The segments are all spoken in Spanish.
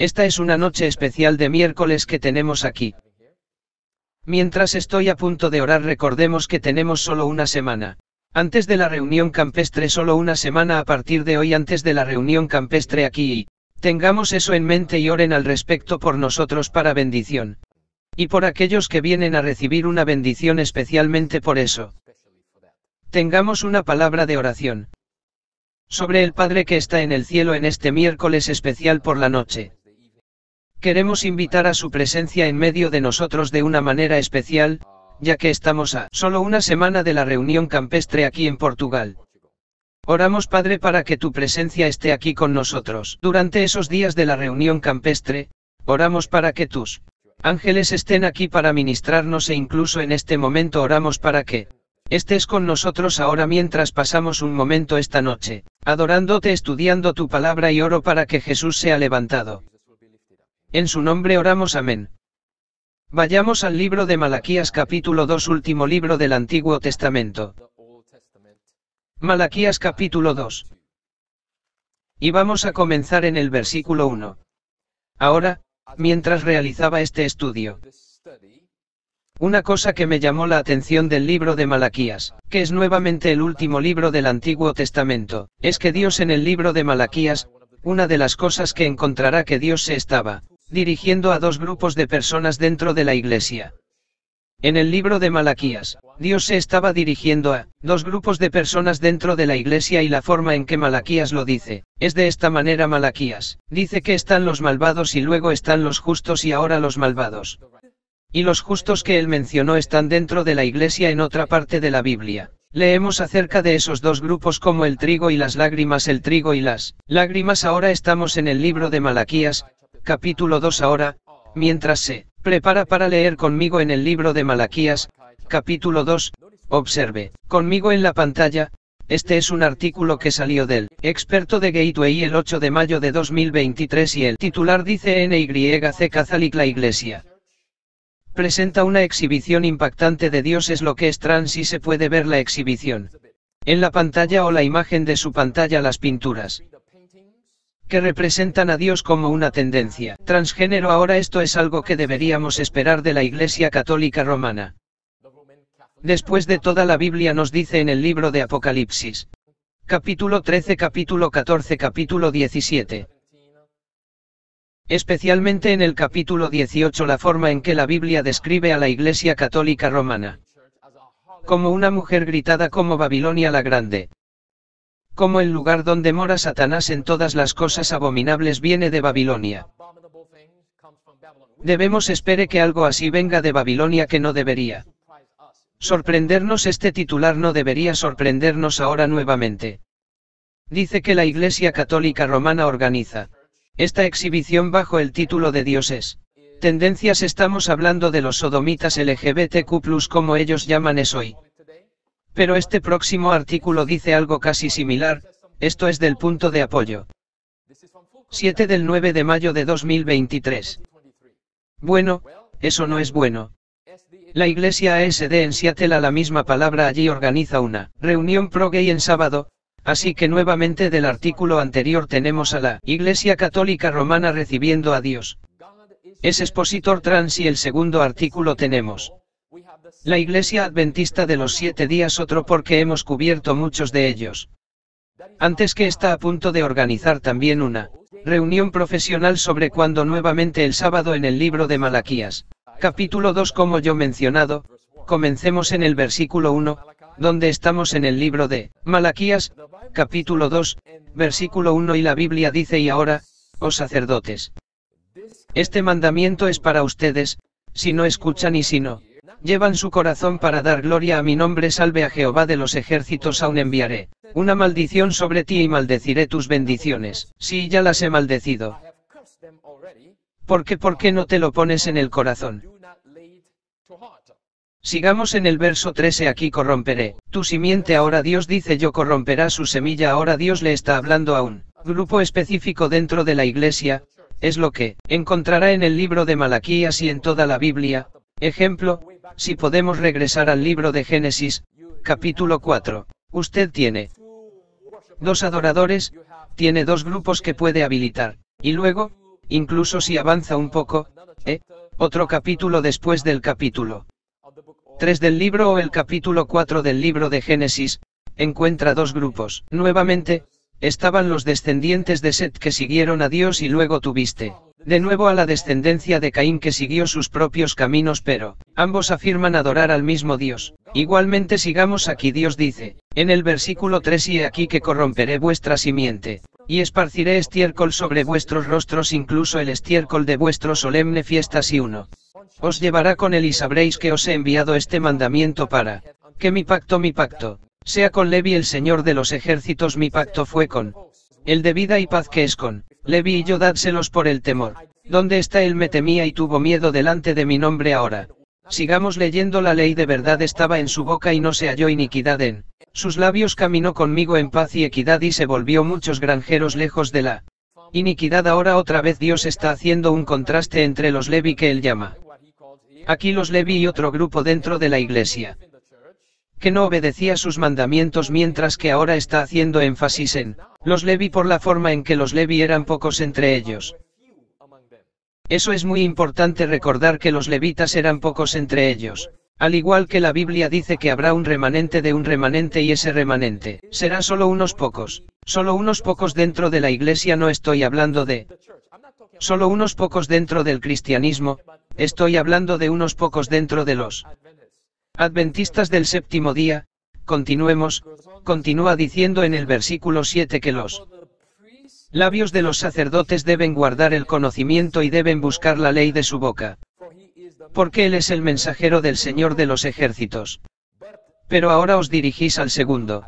Esta es una noche especial de miércoles que tenemos aquí. Mientras estoy a punto de orar, recordemos que tenemos solo una semana antes de la reunión campestre, solo una semana a partir de hoy antes de la reunión campestre aquí, y tengamos eso en mente y oren al respecto por nosotros para bendición. Y por aquellos que vienen a recibir una bendición especialmente por eso. Tengamos una palabra de oración sobre el Padre que está en el cielo en este miércoles especial por la noche. Queremos invitar a su presencia en medio de nosotros de una manera especial, ya que estamos a solo una semana de la reunión campestre aquí en Portugal. Oramos, Padre, para que tu presencia esté aquí con nosotros. Durante esos días de la reunión campestre, oramos para que tus ángeles estén aquí para ministrarnos, e incluso en este momento oramos para que estés con nosotros ahora mientras pasamos un momento esta noche, adorándote, estudiando tu palabra, y oro para que Jesús sea levantado. En su nombre oramos, amén. Vayamos al libro de Malaquías capítulo 2, último libro del Antiguo Testamento. Malaquías capítulo 2. Y vamos a comenzar en el versículo 1. Ahora, mientras realizaba este estudio, una cosa que me llamó la atención del libro de Malaquías, que es nuevamente el último libro del Antiguo Testamento, es que Dios en el libro de Malaquías, una de las cosas que encontrará que Dios se estaba dirigiendo a dos grupos de personas dentro de la iglesia. En el libro de Malaquías, Dios se estaba dirigiendo a dos grupos de personas dentro de la iglesia, y la forma en que Malaquías lo dice, es de esta manera. Malaquías dice que están los malvados y luego están los justos y ahora los malvados. Y los justos que él mencionó están dentro de la iglesia en otra parte de la Biblia. Leemos acerca de esos dos grupos como el trigo y las lágrimas. El trigo y las lágrimas. Ahora estamos en el libro de Malaquías, capítulo 2 ahora, mientras se prepara para leer conmigo en el libro de Malaquías, capítulo 2, observe conmigo en la pantalla. Este es un artículo que salió del Experto de Gateway el 8 de mayo de 2023 y el titular dice: NYC Catholic, la iglesia presenta una exhibición impactante de Dios es lo que es trans, y se puede ver la exhibición en la pantalla o la imagen de su pantalla, las pinturas que representan a Dios como una tendencia transgénero. Ahora esto es algo que deberíamos esperar de la Iglesia Católica Romana. Después de toda la Biblia nos dice en el libro de Apocalipsis, capítulo 13, capítulo 14, capítulo 17. Especialmente en el capítulo 18, la forma en que la Biblia describe a la Iglesia Católica Romana como una mujer gritada, como Babilonia la Grande, como el lugar donde mora Satanás en todas las cosas abominables viene de Babilonia. Debemos esperar que algo así venga de Babilonia, que no debería sorprendernos. Este titular no debería sorprendernos ahora nuevamente. Dice que la Iglesia Católica Romana organiza esta exhibición bajo el título de Dioses tendencias. Estamos hablando de los sodomitas LGBTQ+, como ellos llaman eso hoy. Pero este próximo artículo dice algo casi similar. Esto es del punto de apoyo 7 del 9 de mayo de 2023. Bueno, eso no es bueno. La iglesia ASD en Seattle, a la misma palabra, allí organiza una reunión pro-gay en sábado, así que nuevamente del artículo anterior tenemos a la Iglesia Católica Romana recibiendo a Dios es expositor trans, y el segundo artículo tenemos la Iglesia Adventista de los 7 días, otro porque hemos cubierto muchos de ellos antes, que está a punto de organizar también una reunión profesional sobre cuándo nuevamente el sábado en el libro de Malaquías, capítulo 2. Como yo mencionado, comencemos en el versículo 1, donde estamos en el libro de Malaquías, capítulo 2, versículo 1, y la Biblia dice: y ahora, oh sacerdotes, este mandamiento es para ustedes, si no escuchan y si no llevan su corazón para dar gloria a mi nombre, salve a Jehová de los ejércitos, aún enviaré una maldición sobre ti y maldeciré tus bendiciones, si ya las he maldecido. ¿Por qué no te lo pones en el corazón? Sigamos en el verso 13, aquí corromperé tu simiente. Ahora Dios dice: yo corromperá su semilla. Ahora Dios le está hablando a un grupo específico dentro de la iglesia, es lo que encontrará en el libro de Malaquías y en toda la Biblia. Ejemplo, si podemos regresar al libro de Génesis, capítulo 4, usted tiene dos adoradores, tiene dos grupos que puede habilitar, y luego incluso si avanza un poco, otro capítulo después del capítulo 3 del libro o el capítulo 4 del libro de Génesis, encuentra dos grupos. Nuevamente, estaban los descendientes de Set que siguieron a Dios y luego tuviste, de nuevo a la descendencia de Caín que siguió sus propios caminos, pero ambos afirman adorar al mismo Dios. Igualmente sigamos aquí, Dios dice, en el versículo 3: y he aquí que corromperé vuestra simiente, y esparciré estiércol sobre vuestros rostros, incluso el estiércol de vuestro solemne fiestas, y uno os llevará con él, y sabréis que os he enviado este mandamiento para que mi pacto, sea con Levi el Señor de los ejércitos. Mi pacto fue con el de vida y paz, que es con Levi y yo, dádselos por el temor. Donde está él me temía y tuvo miedo delante de mi nombre. Ahora sigamos leyendo. La ley de verdad estaba en su boca y no se halló iniquidad en sus labios. Caminó conmigo en paz y equidad y se volvió muchos granjeros lejos de la iniquidad. Ahora otra vez Dios está haciendo un contraste entre los Levi que él llama aquí los Levi y otro grupo dentro de la iglesia que no obedecía sus mandamientos, mientras que ahora está haciendo énfasis en los Levi por la forma en que los Levi eran pocos entre ellos. Eso es muy importante recordar, que los levitas eran pocos entre ellos. Al igual que la Biblia dice que habrá un remanente de un remanente y ese remanente será solo unos pocos. Solo unos pocos dentro de la iglesia. No estoy hablando de solo unos pocos dentro del cristianismo, estoy hablando de unos pocos dentro de los adventistas del séptimo día. Continuemos, continúa diciendo en el versículo 7 que los labios de los sacerdotes deben guardar el conocimiento y deben buscar la ley de su boca, porque él es el mensajero del Señor de los ejércitos. Pero ahora os dirigís al segundo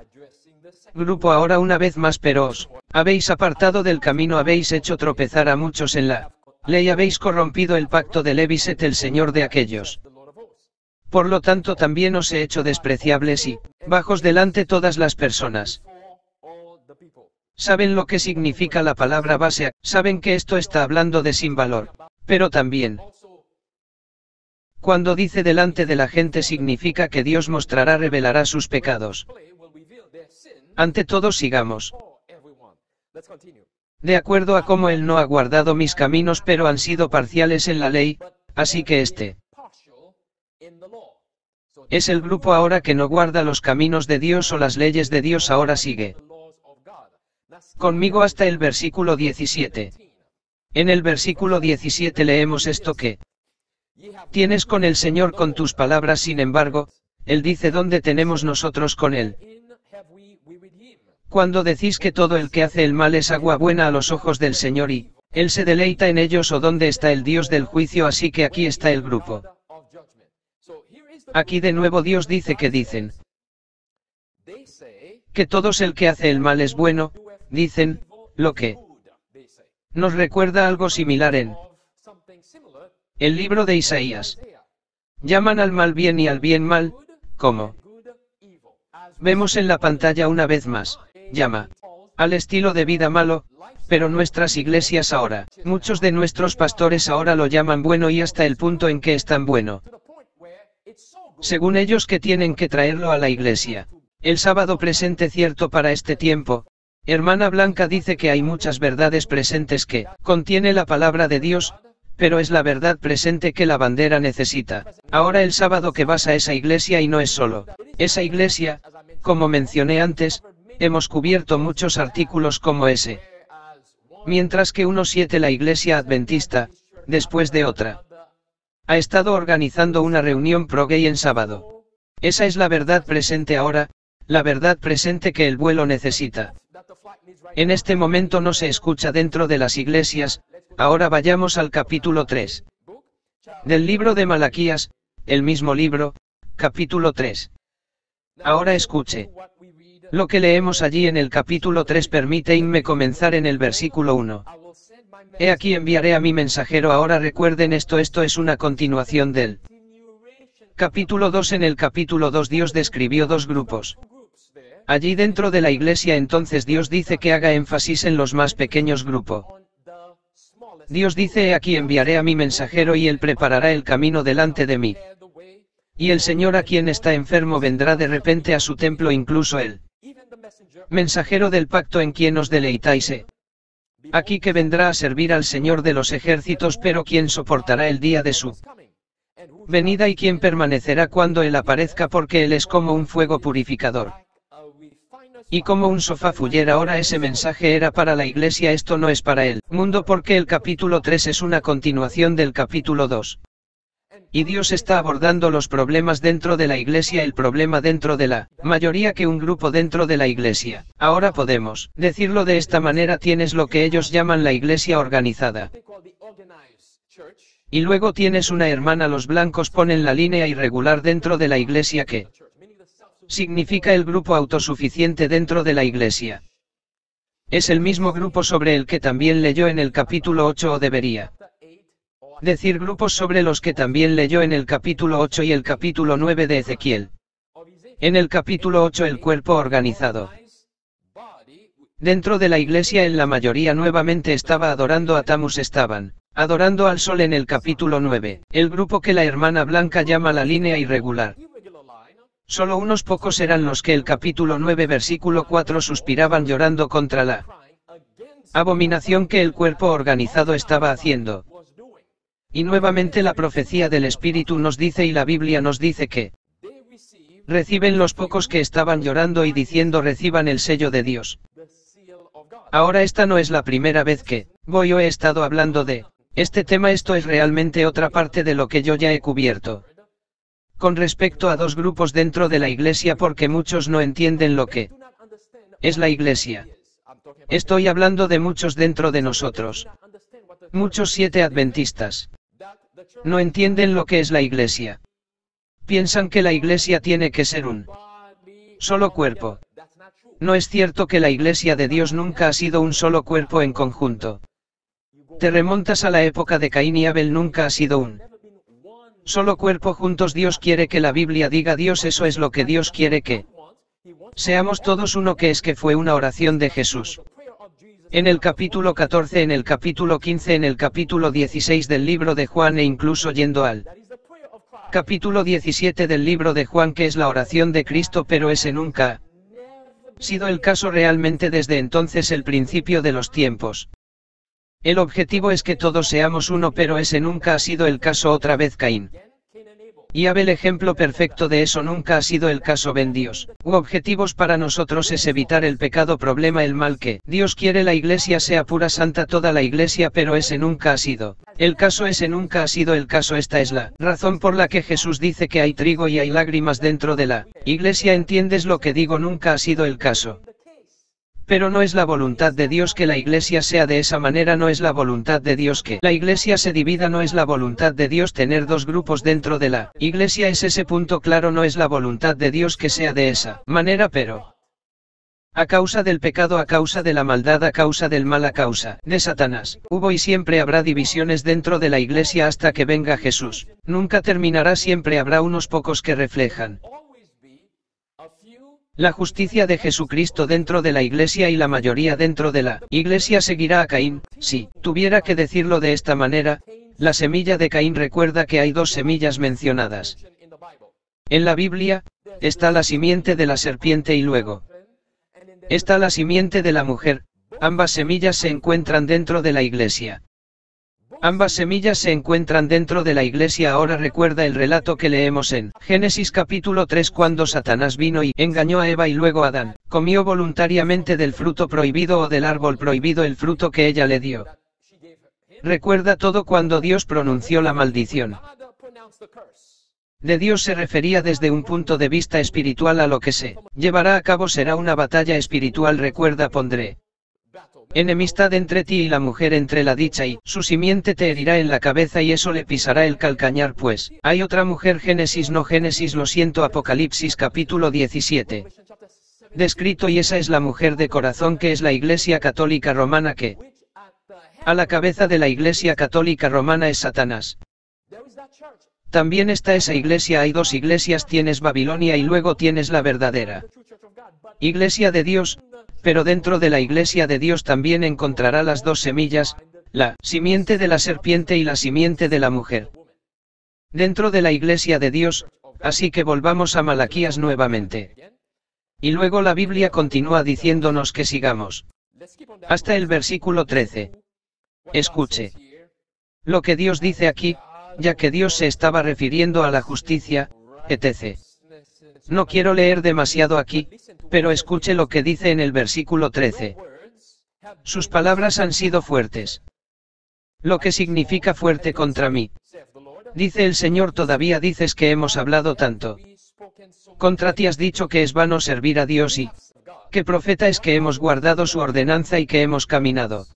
grupo ahora una vez más: pero os habéis apartado del camino, habéis hecho tropezar a muchos en la ley, habéis corrompido el pacto de Levi, Set el Señor de aquellos. Por lo tanto también os he hecho despreciables y bajos delante todas las personas. Saben lo que significa la palabra base, saben que esto está hablando de sin valor, pero también cuando dice delante de la gente significa que Dios revelará sus pecados. Ante todo sigamos. De acuerdo a cómo él no ha guardado mis caminos, pero han sido parciales en la ley, así que este es el grupo ahora que no guarda los caminos de Dios o las leyes de Dios. Ahora sigue conmigo hasta el versículo 17. En el versículo 17 leemos esto: que tienes con el Señor con tus palabras. Sin embargo, él dice: ¿dónde tenemos nosotros con él? Cuando decís que todo el que hace el mal es agua buena a los ojos del Señor y él se deleita en ellos, ¿o dónde está el Dios del juicio? Así que aquí está el grupo. Aquí de nuevo Dios dice que dicen que todos el que hace el mal es bueno, dicen, lo que nos recuerda algo similar en el libro de Isaías. Llaman al mal bien y al bien mal, como vemos en la pantalla una vez más, llama al estilo de vida malo, pero nuestras iglesias ahora, muchos de nuestros pastores ahora lo llaman bueno, y hasta el punto en que es tan bueno, según ellos, que tienen que traerlo a la iglesia el sábado presente. Cierto para este tiempo. Hermana Blanca dice que hay muchas verdades presentes que contiene la palabra de Dios, pero es la verdad presente que la bandera necesita. Ahora el sábado que vas a esa iglesia, y no es solo esa iglesia, como mencioné antes, hemos cubierto muchos artículos como ese. Mientras que 1:7 la iglesia adventista, después de otra, ha estado organizando una reunión pro-gay en sábado. Esa es la verdad presente ahora, la verdad presente que el vuelo necesita. En este momento no se escucha dentro de las iglesias. Ahora vayamos al capítulo 3 del libro de Malaquías, el mismo libro, capítulo 3. Ahora escuche lo que leemos allí en el capítulo 3. Permíteme comenzar en el versículo 1. He aquí enviaré a mi mensajero. Ahora recuerden esto es una continuación del capítulo 2. En el capítulo 2 Dios describió dos grupos allí dentro de la iglesia. Entonces Dios dice que haga énfasis en los más pequeños grupos. Dios dice: he aquí enviaré a mi mensajero y él preparará el camino delante de mí. Y el Señor, a quien está enfermo, vendrá de repente a su templo, incluso el mensajero del pacto en quien os deleitáis. Aquí que vendrá a servir al Señor de los ejércitos, pero ¿quién soportará el día de su venida y quién permanecerá cuando Él aparezca? Porque Él es como un fuego purificador y como un sofá fuller. Ahora ese mensaje era para la iglesia, esto no es para el mundo, porque el capítulo 3 es una continuación del capítulo 2. Y Dios está abordando los problemas dentro de la iglesia, el problema dentro de la mayoría que un grupo dentro de la iglesia. Ahora podemos decirlo de esta manera: tienes lo que ellos llaman la iglesia organizada. Y luego tienes una hermana, los blancos ponen la línea irregular dentro de la iglesia, que significa el grupo autosuficiente dentro de la iglesia. Es el mismo grupo sobre el que también leyó en el capítulo 8, o debería decir grupos sobre los que también leyó en el capítulo 8 y el capítulo 9 de Ezequiel. En el capítulo 8 el cuerpo organizado dentro de la iglesia, en la mayoría nuevamente estaba adorando a Tammuz, estaban adorando al sol. En el capítulo 9, el grupo que la hermana blanca llama la línea irregular. Solo unos pocos eran los que el capítulo 9 versículo 4 suspiraban llorando contra la abominación que el cuerpo organizado estaba haciendo. Y nuevamente la profecía del Espíritu nos dice, y la Biblia nos dice, que reciben los pocos que estaban llorando y diciendo: reciban el sello de Dios. Ahora esta no es la primera vez que voy o he estado hablando de este tema, esto es realmente otra parte de lo que yo ya he cubierto con respecto a dos grupos dentro de la iglesia, porque muchos no entienden lo que es la iglesia. Estoy hablando de muchos dentro de nosotros. Muchos 7 adventistas no entienden lo que es la iglesia. Piensan que la iglesia tiene que ser un solo cuerpo. No es cierto que la iglesia de Dios nunca ha sido un solo cuerpo en conjunto. Te remontas a la época de Caín y Abel, nunca ha sido un solo cuerpo juntos. Dios quiere que la Biblia diga Dios, eso es lo que Dios quiere, que seamos todos uno, que fue una oración de Jesús. En el capítulo 14, en el capítulo 15, en el capítulo 16 del libro de Juan, e incluso yendo al capítulo 17 del libro de Juan, que es la oración de Cristo, pero ese nunca ha sido el caso realmente desde entonces, el principio de los tiempos. El objetivo es que todos seamos uno, pero ese nunca ha sido el caso. Otra vez Caín y Abel, ejemplo perfecto de eso, nunca ha sido el caso. Ven, Dios objetivos para nosotros es evitar el pecado, problema, el mal que Dios quiere la iglesia sea pura, santa, toda la iglesia, pero ese nunca ha sido el caso, ese nunca ha sido el caso. Esta es la razón por la que Jesús dice que hay trigo y hay lágrimas dentro de la iglesia. ¿Entiendes lo que digo? Nunca ha sido el caso. Pero no es la voluntad de Dios que la iglesia sea de esa manera, no es la voluntad de Dios que la iglesia se divida, no es la voluntad de Dios tener dos grupos dentro de la iglesia, es ese punto claro, no es la voluntad de Dios que sea de esa manera, pero a causa del pecado, a causa de la maldad, a causa del mal, a causa de Satanás, hubo y siempre habrá divisiones dentro de la iglesia hasta que venga Jesús. Nunca terminará, siempre habrá unos pocos que reflejan la justicia de Jesucristo dentro de la iglesia, y la mayoría dentro de la iglesia seguirá a Caín. Si tuviera que decirlo de esta manera, la semilla de Caín, recuerda que hay dos semillas mencionadas en la Biblia: está la simiente de la serpiente y luego está la simiente de la mujer. Ambas semillas se encuentran dentro de la iglesia. Ambas semillas se encuentran dentro de la iglesia. Ahora recuerda el relato que leemos en Génesis capítulo 3, cuando Satanás vino y engañó a Eva, y luego Adán comió voluntariamente del fruto prohibido, o del árbol prohibido, el fruto que ella le dio. Recuerda todo cuando Dios pronunció la maldición de Dios se refería desde un punto de vista espiritual a lo que se llevará a cabo. Será una batalla espiritual. Recuerda: pondré enemistad entre ti y la mujer, entre la dicha y su simiente te herirá en la cabeza y eso le pisará el calcañar. Pues hay otra mujer, Génesis, no Génesis, lo siento, Apocalipsis capítulo 17 descrito, y esa es la mujer de corazón, que es la Iglesia Católica Romana, que a la cabeza de la Iglesia Católica Romana es Satanás. También está esa iglesia. Hay dos iglesias: tienes Babilonia y luego tienes la verdadera iglesia de Dios. Pero dentro de la iglesia de Dios también encontrará las dos semillas, la simiente de la serpiente y la simiente de la mujer. Dentro de la iglesia de Dios, así que volvamos a Malaquías nuevamente. Y luego la Biblia continúa diciéndonos que sigamos hasta el versículo 13. Escuche lo que Dios dice aquí, ya que Dios se estaba refiriendo a la justicia, etc. No quiero leer demasiado aquí, pero escuche lo que dice en el versículo 13. Sus palabras han sido fuertes. Lo que significa fuerte contra mí. Dice el Señor: todavía dices que hemos hablado tanto. Contra ti has dicho que es vano servir a Dios y que profeta es que hemos guardado su ordenanza y que hemos caminado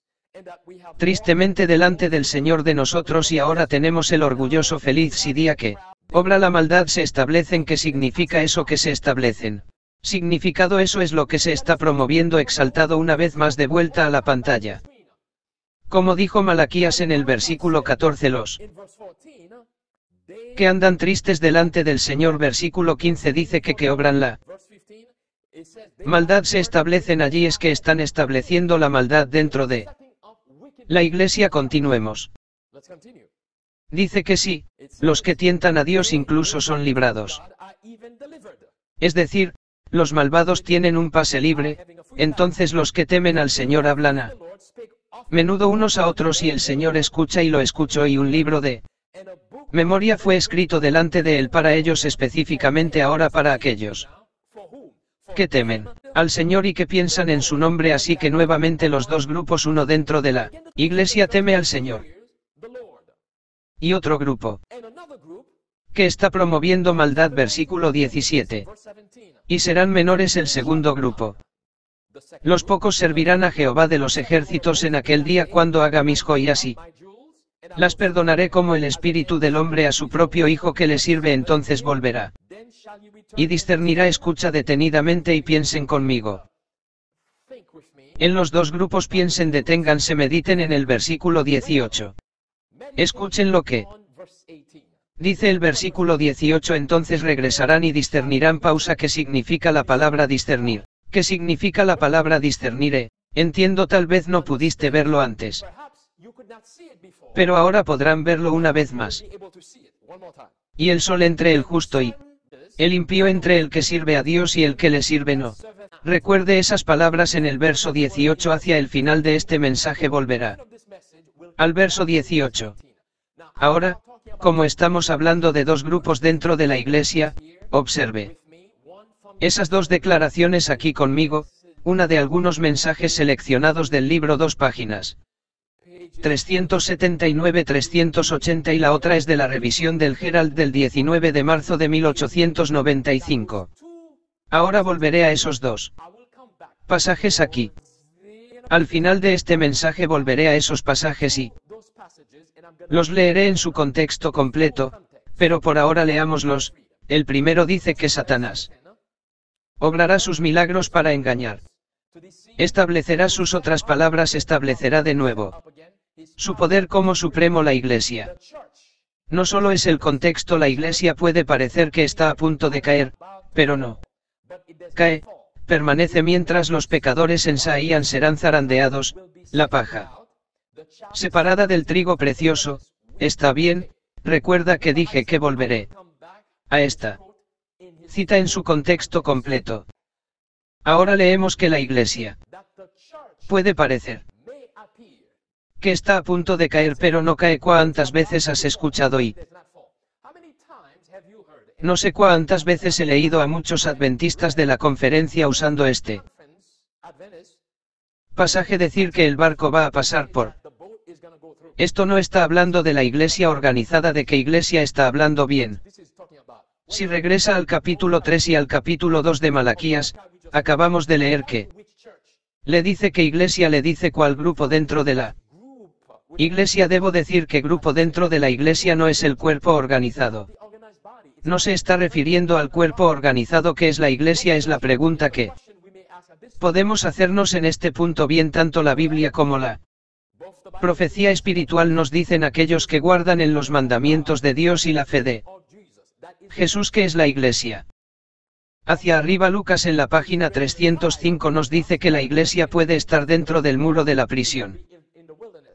tristemente delante del Señor de nosotros, y ahora tenemos el orgulloso feliz día que obra la maldad se establecen. ¿Qué significa eso que se establecen? Significado: eso es lo que se está promoviendo, exaltado una vez más de vuelta a la pantalla. Como dijo Malaquías en el versículo 14, los que andan tristes delante del Señor. Versículo 15 dice que obran la maldad se establecen allí, es que están estableciendo la maldad dentro de la iglesia. Continuemos. Dice que sí, los que tientan a Dios incluso son librados. Es decir, los malvados tienen un pase libre. Entonces los que temen al Señor hablan a menudo unos a otros, y el Señor escucha y lo escuchó, y un libro de memoria fue escrito delante de él para ellos, específicamente ahora para aquellos que temen al Señor y que piensan en su nombre. Así que nuevamente los dos grupos, uno dentro de la iglesia teme al Señor, y otro grupo que está promoviendo maldad. Versículo 17. Y serán menores el segundo grupo. Los pocos servirán a Jehová de los ejércitos en aquel día, cuando haga mis joyas, y las perdonaré como el espíritu del hombre a su propio hijo que le sirve. Entonces volverá y discernirá. Escucha detenidamente y piensen conmigo. En los dos grupos piensen, deténganse, mediten en el versículo 18. Escuchen lo que dice el versículo 18. Entonces regresarán y discernirán. Pausa. ¿Qué significa la palabra discernir? ¿Qué significa la palabra discernir? Entiendo, tal vez no pudiste verlo antes, pero ahora podrán verlo una vez más. Y el sol entre el justo y el impío, entre el que sirve a Dios y el que le sirve no. Recuerde esas palabras en el verso 18. Hacia el final de este mensaje volverá al verso 18. Ahora, como estamos hablando de dos grupos dentro de la iglesia, observe esas dos declaraciones aquí conmigo, una de algunos mensajes seleccionados del libro, 2 páginas. 379-380, y la otra es de la revisión del Herald del 19 de marzo de 1895. Ahora volveré a esos dos pasajes aquí. Al final de este mensaje volveré a esos pasajes y los leeré en su contexto completo, pero por ahora leámoslos. El primero dice que Satanás obrará sus milagros para engañar. Establecerá sus otras palabras, establecerá de nuevo su poder como supremo la iglesia. No solo es el contexto, la iglesia puede parecer que está a punto de caer, pero no cae, permanece mientras los pecadores en Saían serán zarandeados, la paja separada del trigo precioso. Está bien, recuerda que dije que volveré a esta cita en su contexto completo. Ahora leemos que la iglesia puede parecer que está a punto de caer, pero no cae. ¿Cuántas veces has escuchado y no sé cuántas veces he leído a muchos adventistas de la conferencia usando este pasaje decir que el barco va a pasar por? Esto no está hablando de la iglesia organizada. ¿De qué iglesia está hablando? Bien. Si regresa al capítulo 3 y al capítulo 2 de Malaquías, acabamos de leer que le dice que iglesia, le dice cuál grupo dentro de la iglesia. Debo decir que grupo dentro de la iglesia no es el cuerpo organizado. No se está refiriendo al cuerpo organizado que es la iglesia. Es la pregunta que podemos hacernos en este punto. Bien, tanto la Biblia como la profecía espiritual nos dicen aquellos que guardan en los mandamientos de Dios y la fe de Jesús, que es la iglesia. Hacia arriba Lucas en la página 305 nos dice que la iglesia puede estar dentro del muro de la prisión.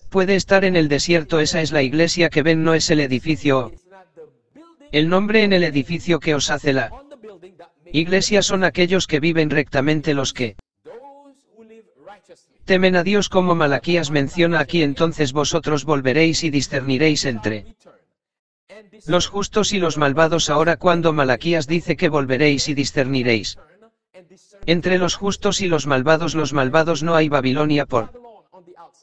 Puede estar en el desierto. Esa es la iglesia que ven, no es el edificio. El nombre en el edificio que os hace la iglesia son aquellos que viven rectamente, los que temen a Dios como Malaquías menciona aquí, entonces vosotros volveréis y discerniréis entre los justos y los malvados. Ahora cuando Malaquías dice que volveréis y discerniréis entre los justos y los malvados no hay Babilonia por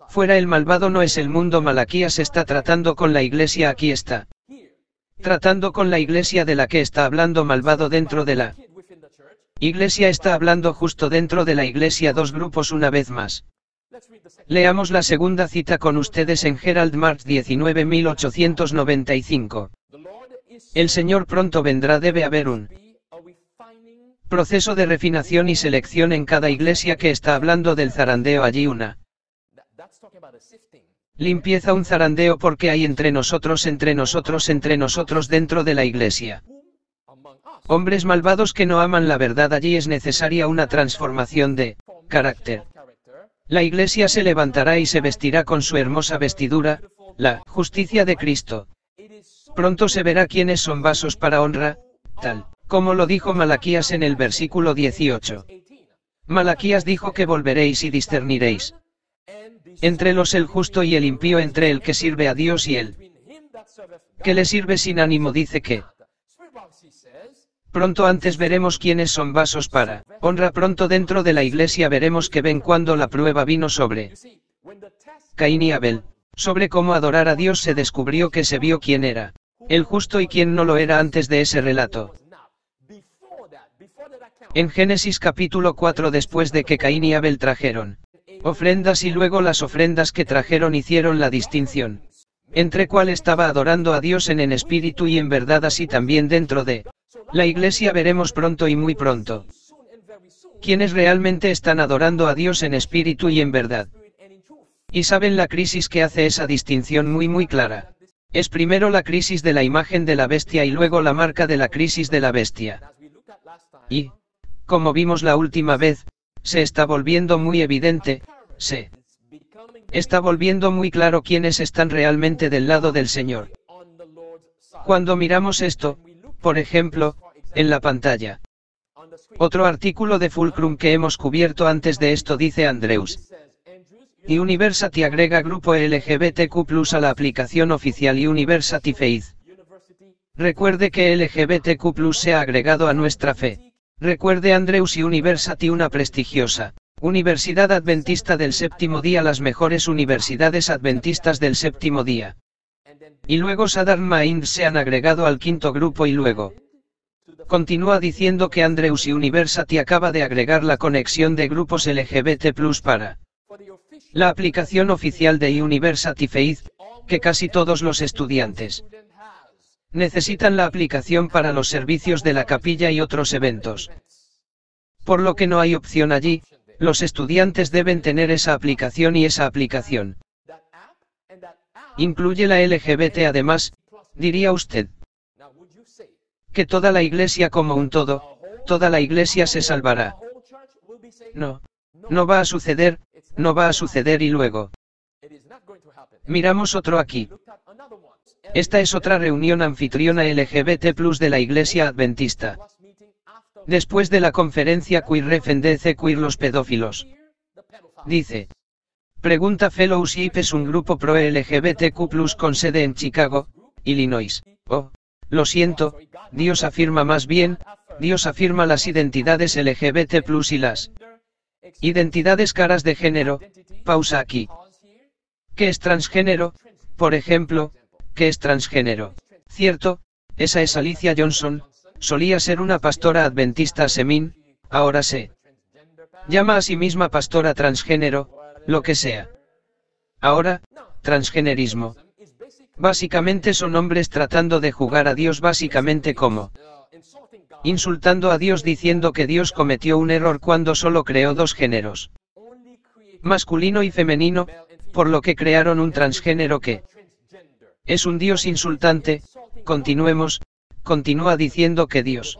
fuera. El malvado no es el mundo. Malaquías está tratando con la iglesia, aquí está tratando con la iglesia de la que está hablando. Malvado dentro de la iglesia está hablando justo dentro de la iglesia. Dos grupos una vez más. Leamos la segunda cita con ustedes en Gerald Marx 19, 1895. El Señor pronto vendrá. Debe haber un proceso de refinación y selección en cada iglesia. Que está hablando del zarandeo allí, una limpieza, un zarandeo, porque hay entre nosotros dentro de la iglesia hombres malvados que no aman la verdad. Allí es necesaria una transformación de carácter. La iglesia se levantará y se vestirá con su hermosa vestidura, la justicia de Cristo. Pronto se verá quiénes son vasos para honra, tal como lo dijo Malaquías en el versículo 18. Malaquías dijo que volveréis y discerniréis entre los el justo y el impío, entre el que sirve a Dios y el que le sirve sin ánimo. Dice que pronto antes veremos quiénes son vasos para honra. Pronto dentro de la iglesia veremos que ven cuando la prueba vino sobre Caín y Abel, sobre cómo adorar a Dios, se descubrió que se vio quién era el justo y quién no lo era antes de ese relato. En Génesis capítulo 4, después de que Caín y Abel trajeron ofrendas y luego las ofrendas que trajeron hicieron la distinción entre cuál estaba adorando a Dios en espíritu y en verdad. Así también dentro de la iglesia veremos pronto y muy pronto quienes realmente están adorando a Dios en espíritu y en verdad. Y saben la crisis que hace esa distinción muy clara. Es primero la crisis de la imagen de la bestia y luego la marca de la crisis de la bestia. Y, como vimos la última vez, se está volviendo muy evidente, se está volviendo muy claro quiénes están realmente del lado del Señor. Cuando miramos esto, por ejemplo, en la pantalla. Otro artículo de Fulcrum que hemos cubierto antes de esto dice Andrews. Y University agrega grupo LGBTQ+ a la aplicación oficial y University Faith. Recuerde que LGBTQ+ se ha agregado a nuestra fe. Recuerde Andrews y University, una prestigiosa Universidad Adventista del Séptimo Día, las mejores universidades adventistas del Séptimo Día. Y luego Southern Maine se han agregado al quinto grupo y luego continúa diciendo que Andrews y University acaba de agregar la conexión de grupos LGBT+ para la aplicación oficial de University Faith, que casi todos los estudiantes necesitan la aplicación para los servicios de la capilla y otros eventos. Por lo que no hay opción allí, los estudiantes deben tener esa aplicación y esa aplicación incluye la LGBT. Además, diría usted que toda la iglesia como un todo, toda la iglesia se salvará. No, no va a suceder, no va a suceder. Y luego miramos otro aquí. Esta es otra reunión anfitriona LGBT+ de la Iglesia Adventista. Después de la conferencia Queer RFNDC Queer los pedófilos. Dice. Pregunta Fellowship es un grupo pro LGBTQ+ con sede en Chicago, Illinois. Oh, lo siento, Dios afirma más bien, Dios afirma las identidades LGBT+ y las identidades caras de género. Pausa aquí. ¿Qué es transgénero? Por ejemplo, ¿qué es transgénero? Cierto, esa es Alicia Johnson, solía ser una pastora adventista Semin, ahora se llama a sí misma pastora transgénero, lo que sea. Ahora, transgenerismo. Básicamente son hombres tratando de jugar a Dios, básicamente como insultando a Dios, diciendo que Dios cometió un error cuando solo creó dos géneros, masculino y femenino, por lo que crearon un transgénero que es un Dios insultante. Continuemos, continúa diciendo que Dios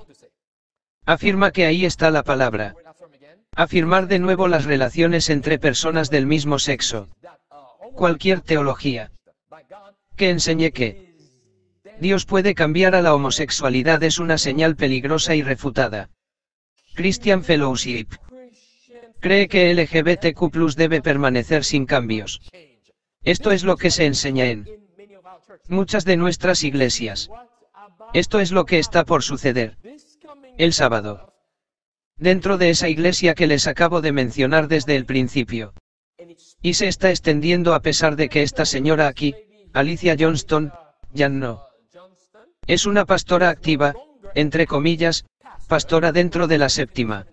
afirma que ahí está la palabra. Afirmar de nuevo las relaciones entre personas del mismo sexo. Cualquier teología que enseñe que Dios puede cambiar a la homosexualidad es una señal peligrosa y refutada. Christian Fellowship. Cree que LGBTQ+ debe permanecer sin cambios. Esto es lo que se enseña en muchas de nuestras iglesias. Esto es lo que está por suceder el sábado dentro de esa iglesia que les acabo de mencionar desde el principio. Y se está extendiendo a pesar de que esta señora aquí, Alicia Johnston, ya no es una pastora activa, entre comillas, pastora dentro de la séptima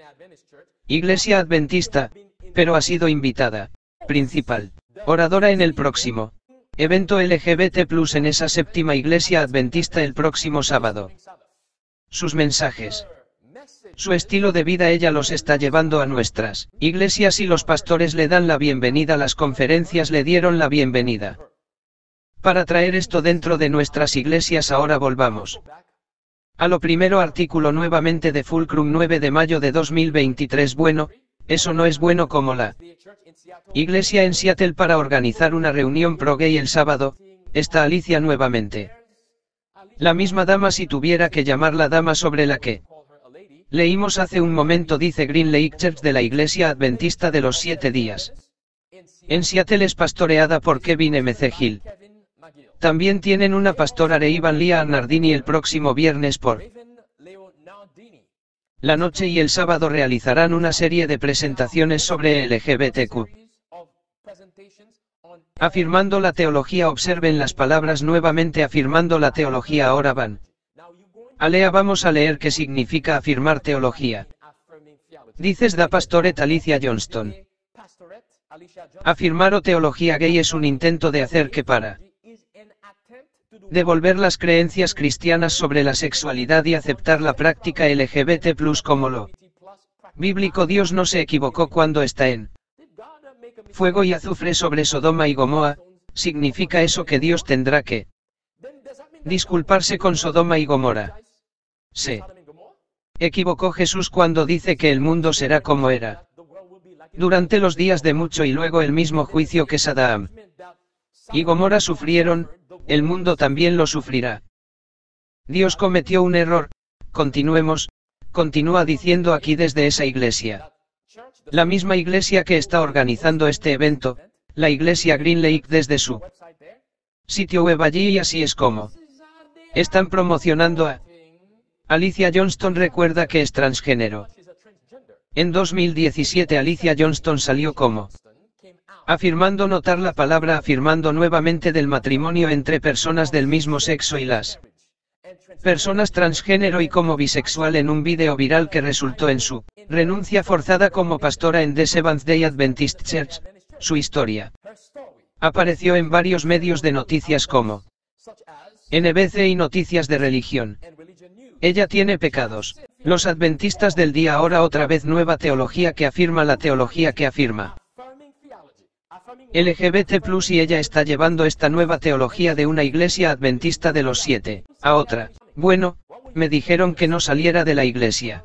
iglesia adventista, pero ha sido invitada principal oradora en el próximo evento LGBT+ en esa séptima iglesia adventista el próximo sábado. Sus mensajes, su estilo de vida ella los está llevando a nuestras iglesias y los pastores le dan la bienvenida, las conferencias le dieron la bienvenida. Para traer esto dentro de nuestras iglesias ahora volvamos a lo primero, artículo nuevamente de Fulcrum 9 de mayo de 2023. Bueno, eso no es bueno como la iglesia en Seattle para organizar una reunión pro gay el sábado, está Alicia nuevamente. La misma dama, si tuviera que llamarla dama, sobre la que leímos hace un momento, dice Green Lake Church de la Iglesia Adventista de los 7 días. En Seattle es pastoreada por Kevin M.C. Hill. También tienen una pastora, Reivan Lia Nardini, el próximo viernes por la noche, y el sábado realizarán una serie de presentaciones sobre LGBTQ. Afirmando la teología, observen las palabras nuevamente, afirmando la teología. Ahora van vamos a leer qué significa afirmar teología. Dices da pastoret Alicia Johnston. Afirmar o teología gay es un intento de hacer que para devolver las creencias cristianas sobre la sexualidad y aceptar la práctica LGBT+ como lo bíblico. Dios no se equivocó cuando está en fuego y azufre sobre Sodoma y Gomorra. ¿Significa eso que Dios tendrá que disculparse con Sodoma y Gomorra? Se equivocó Jesús cuando dice que el mundo será como era durante los días de mucho y luego el mismo juicio que Sodoma y Gomorra sufrieron, el mundo también lo sufrirá. Dios cometió un error. Continuemos, continúa diciendo aquí desde esa iglesia. La misma iglesia que está organizando este evento, la iglesia Green Lake, desde su sitio web allí, y así es como están promocionando a Alicia Johnston. Recuerda que es transgénero. En 2017 Alicia Johnston salió como afirmando, notar la palabra afirmando nuevamente, del matrimonio entre personas del mismo sexo y las personas transgénero y como bisexual en un vídeo viral que resultó en su renuncia forzada como pastora en The Seventh-day Adventist Church. Su historia apareció en varios medios de noticias como NBC y Noticias de Religión. Ella tiene pecados. Los adventistas del día, ahora otra vez nueva teología que afirma la teología que afirma LGBT+, y ella está llevando esta nueva teología de una iglesia adventista de los 7 a otra. Bueno, me dijeron que no saliera de la iglesia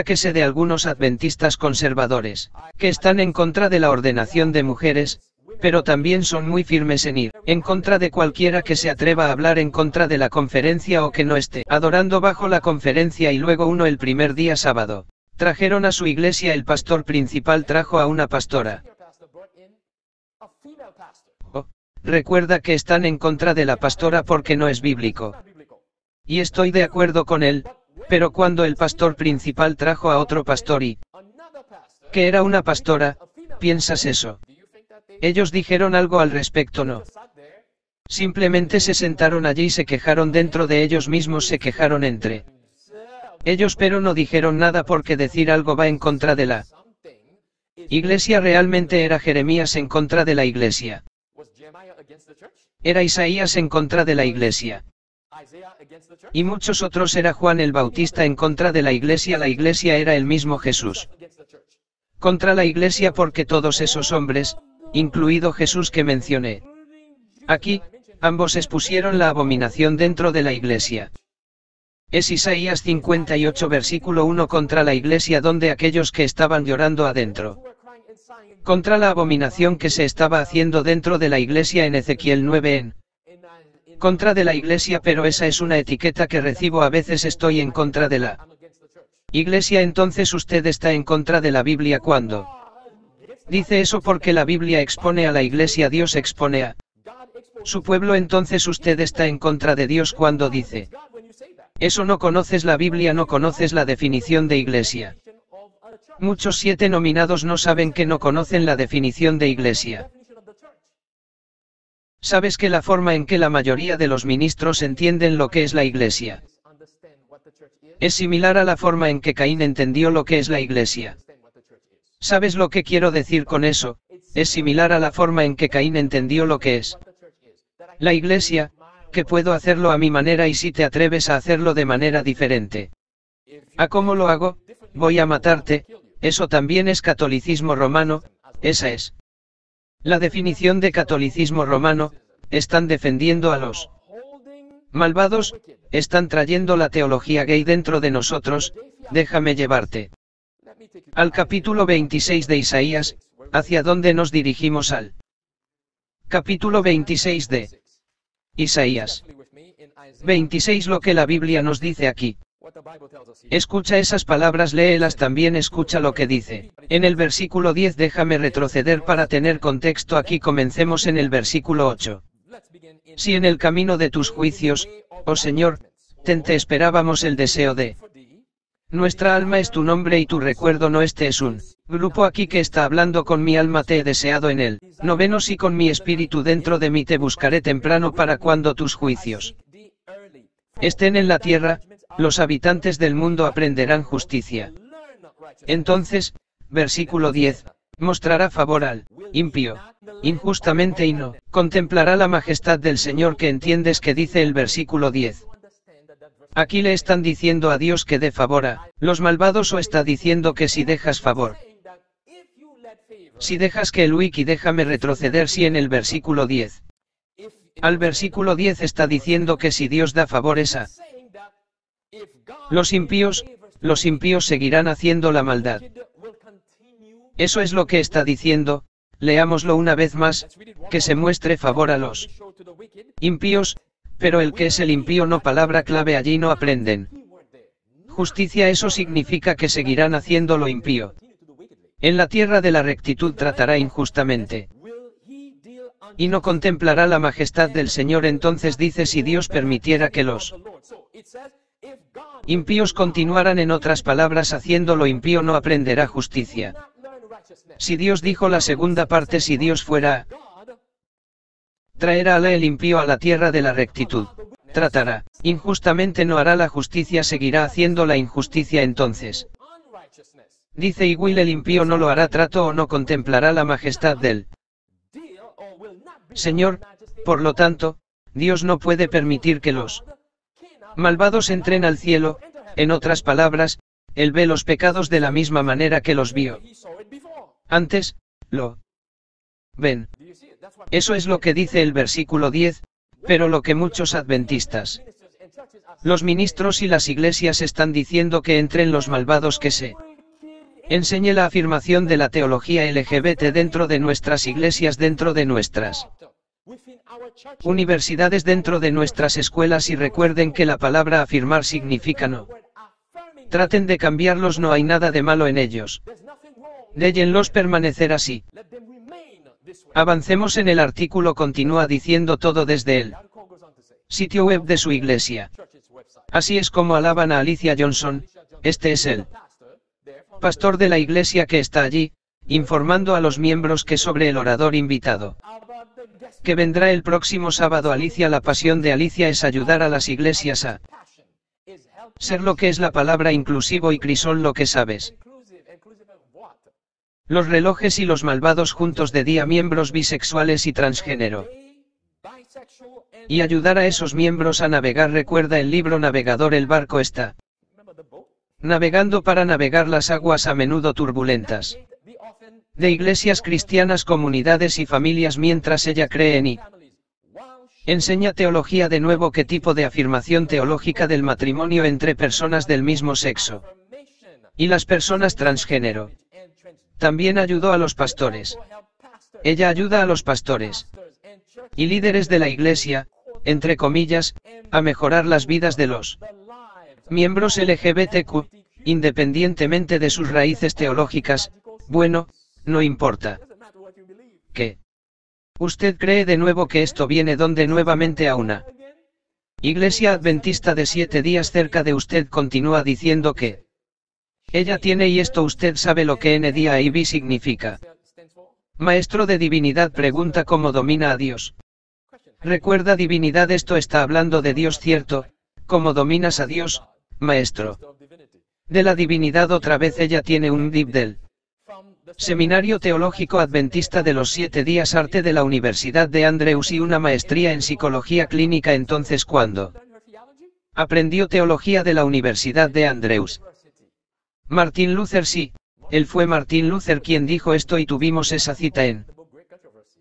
que sé de algunos adventistas conservadores, que están en contra de la ordenación de mujeres, pero también son muy firmes en ir en contra de cualquiera que se atreva a hablar en contra de la conferencia o que no esté adorando bajo la conferencia. Y luego uno, el primer día sábado, trajeron a su iglesia, el pastor principal trajo a una pastora. Recuerda que están en contra de la pastora porque no es bíblico. Y estoy de acuerdo con él, pero cuando el pastor principal trajo a otro pastor y que era una pastora, ¿piensas eso? Ellos dijeron algo al respecto? No. Simplemente se sentaron allí y se quejaron dentro de ellos mismos, se quejaron entre ellos, pero no dijeron nada porque decir algo va en contra de la iglesia. Realmente era Jeremías en contra de la iglesia. Era Isaías en contra de la iglesia. Y muchos otros. Era Juan el Bautista en contra de la iglesia. La iglesia era el mismo Jesús contra la iglesia, porque todos esos hombres, incluido Jesús que mencioné aquí, ambos expusieron la abominación dentro de la iglesia. Es Isaías 58 versículo 1 contra la iglesia, donde aquellos que estaban llorando adentro contra la abominación que se estaba haciendo dentro de la iglesia. En Ezequiel 9 en contra de la iglesia, pero esa es una etiqueta que recibo a veces. Estoy en contra de la Iglesia, entonces usted está en contra de la Biblia cuando dice eso, porque la Biblia expone a la Iglesia, Dios expone a su pueblo, entonces usted está en contra de Dios cuando dice eso. No conoces la Biblia, no conoces la definición de iglesia. Muchos 7 nominados no saben que no conocen la definición de iglesia. ¿Sabes que la forma en que la mayoría de los ministros entienden lo que es la iglesia es similar a la forma en que Caín entendió lo que es la iglesia? ¿Sabes lo que quiero decir con eso? Es similar a la forma en que Caín entendió lo que es la iglesia, que puedo hacerlo a mi manera y si te atreves a hacerlo de manera diferente a cómo lo hago, voy a matarte. Eso también es catolicismo romano, esa es la definición de catolicismo romano. Están defendiendo a los malvados, están trayendo la teología gay dentro de nosotros. Déjame llevarte al capítulo 26 de Isaías, hacia donde nos dirigimos al capítulo 26 de Isaías 26. Lo que la Biblia nos dice aquí. Escucha esas palabras, léelas también, escucha lo que dice. En el versículo 10, déjame retroceder para tener contexto aquí. Comencemos en el versículo 8. Si en el camino de tus juicios, oh Señor, te esperábamos el deseo de nuestra alma es tu nombre y tu recuerdo no. Este es un grupo aquí que está hablando: con mi alma te he deseado en el 9, y con mi espíritu dentro de mí te buscaré temprano, para cuando tus juicios estén en la tierra, los habitantes del mundo aprenderán justicia. Entonces, versículo 10, mostrará favor al impío injustamente y no contemplará la majestad del Señor. ¿Qué entiendes que dice el versículo 10? Aquí le están diciendo a Dios que dé favor a los malvados, o está diciendo que si dejas favor, si dejas que el wiki, déjame retroceder. Si en el versículo 10 al versículo 10 está diciendo que si Dios da favores a los impíos seguirán haciendo la maldad. Eso es lo que está diciendo. Leámoslo una vez más: que se muestre favor a los impíos. Pero el que es el impío, no palabra clave allí, no aprenden justicia. Eso significa que seguirán haciendo lo impío. En la tierra de la rectitud tratará injustamente y no contemplará la majestad del Señor. Entonces dice: si Dios permitiera que los impíos continuaran, en otras palabras, haciendo lo impío, no aprenderá justicia. Si Dios dijo la segunda parte, si Dios fuera traerá el impío a la tierra de la rectitud, tratará injustamente, no hará la justicia, seguirá haciendo la injusticia. Entonces dice: y will el impío no lo hará trato o no contemplará la majestad del Señor. Por lo tanto, Dios no puede permitir que los malvados entren al cielo. En otras palabras, Él ve los pecados de la misma manera que los vio antes, lo ven. Eso es lo que dice el versículo 10, pero lo que muchos adventistas, los ministros y las iglesias están diciendo que entren los malvados, que se enseñe la afirmación de la teología LGBT dentro de nuestras iglesias, dentro de nuestras universidades, dentro de nuestras escuelas, y recuerden que la palabra afirmar significa no. Traten de cambiarlos, no hay nada de malo en ellos. Déjenlos permanecer así. Avancemos en el artículo. Continúa diciendo todo desde el sitio web de su iglesia. Así es como alaban a Alicia Johnson. Este es el pastor de la iglesia que está allí, informando a los miembros que sobre el orador invitado que vendrá el próximo sábado. Alicia, la pasión de Alicia es ayudar a las iglesias a ser lo que es la palabra inclusivo, y Crisol, lo que sabes. Los relojes y los malvados juntos de día, miembros bisexuales y transgénero. Y ayudar a esos miembros a navegar. Recuerda el libro Navegador, el barco está navegando para navegar las aguas a menudo turbulentas de iglesias cristianas, comunidades y familias, mientras ella cree en y enseña teología. De nuevo, ¿qué tipo de afirmación teológica del matrimonio entre personas del mismo sexo y las personas transgénero? También ayudó a los pastores. Ella ayuda a los pastores y líderes de la iglesia, entre comillas, a mejorar las vidas de los miembros LGBTQ, independientemente de sus raíces teológicas, bueno, no importa. ¿Qué? Usted cree de nuevo que esto viene donde nuevamente a una Iglesia Adventista de 7 días cerca de usted continúa diciendo que ella tiene y esto usted sabe lo que NDIV significa. Maestro de divinidad pregunta cómo domina a Dios. Recuerda divinidad, esto está hablando de Dios, cierto. ¿Cómo dominas a Dios, maestro? De la divinidad otra vez. Ella tiene un MDiv del Seminario Teológico Adventista de los 7 días, arte de la Universidad de Andrews y una maestría en psicología clínica. Entonces, ¿cuándo aprendió teología de la Universidad de Andrews? Martin Luther. Sí, él fue Martin Luther quien dijo esto y tuvimos esa cita en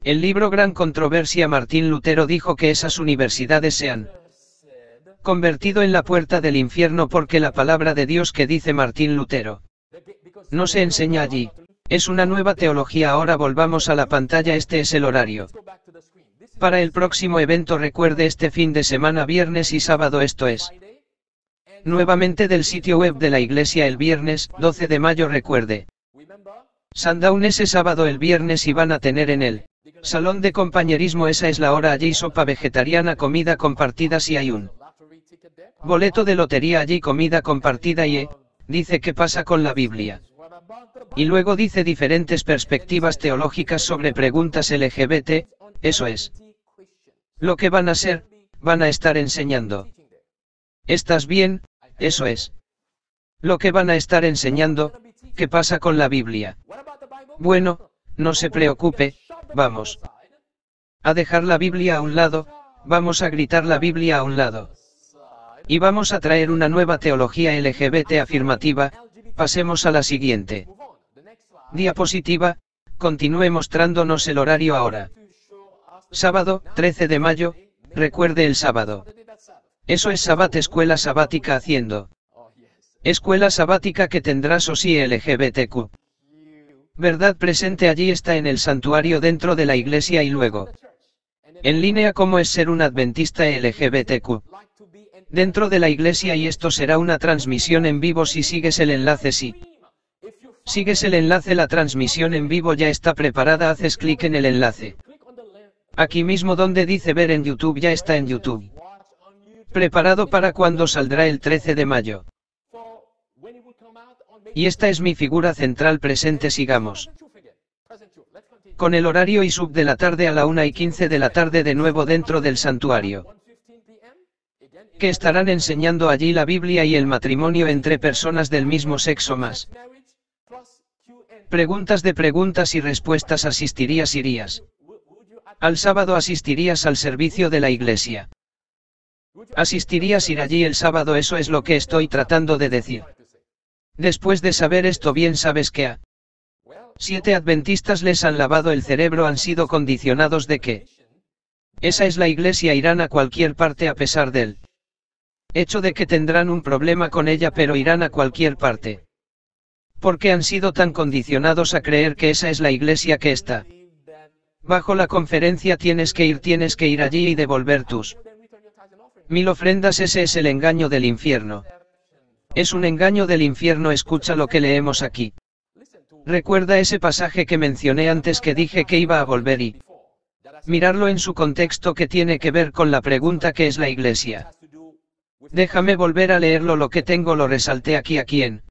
el libro Gran Controversia. Martín Lutero dijo que esas universidades se han convertido en la puerta del infierno porque la palabra de Dios que dice Martín Lutero no se enseña allí. Es una nueva teología. Ahora volvamos a la pantalla. Este es el horario para el próximo evento. Recuerde, este fin de semana, viernes y sábado. Esto es nuevamente del sitio web de la iglesia. El viernes 12 de mayo. Recuerde, Sundown ese sábado. El viernes y van a tener en el salón de compañerismo. Esa es la hora allí. Sopa vegetariana, comida compartida. Si hay un boleto de lotería allí, comida compartida. Y dice qué pasa con la Biblia. Y luego dice diferentes perspectivas teológicas sobre preguntas LGBT. Eso es lo que van a ser, van a estar enseñando. ¿Estás bien? Eso es lo que van a estar enseñando. ¿Qué pasa con la Biblia? Bueno, no se preocupe, vamos a dejar la Biblia a un lado, vamos a gritar la Biblia a un lado. Y vamos a traer una nueva teología LGBT afirmativa. Pasemos a la siguiente diapositiva. Continúe mostrándonos el horario ahora. Sábado, 13 de mayo, recuerde el sábado. Eso es Sabbat, escuela sabática haciendo. Escuela sabática que tendrás o sí LGBTQ. Verdad presente allí está en el santuario dentro de la iglesia y luego en línea como es ser un adventista LGBTQ. Dentro de la iglesia y esto será una transmisión en vivo si sigues el enlace. Si sigues el enlace, la transmisión en vivo ya está preparada, haces clic en el enlace. Aquí mismo donde dice ver en YouTube, ya está en YouTube. Preparado para cuando saldrá el 13 de mayo. Y esta es mi figura central presente. Sigamos con el horario y sub de la tarde a la 1:15 de la tarde de nuevo dentro del santuario. Que estarán enseñando allí la Biblia y el matrimonio entre personas del mismo sexo más preguntas de preguntas y respuestas. ¿Asistirías? ¿Irías al sábado? ¿Asistirías al servicio de la iglesia? ¿Asistirías? Ir allí el sábado. Eso es lo que estoy tratando de decir. Después de saber esto bien, sabes que a 7 adventistas les han lavado el cerebro, han sido condicionados de que esa es la iglesia, irán a cualquier parte a pesar del hecho de que tendrán un problema con ella, pero irán a cualquier parte. Porque han sido tan condicionados a creer que esa es la iglesia que está bajo la conferencia. Tienes que ir allí y devolver tus 1000 ofrendas. Ese es el engaño del infierno. Es un engaño del infierno. Escucha lo que leemos aquí. Recuerda ese pasaje que mencioné antes, que dije que iba a volver y mirarlo en su contexto, que tiene que ver con la pregunta ¿qué es la iglesia? Déjame volver a leerlo, lo que tengo lo resalté aquí en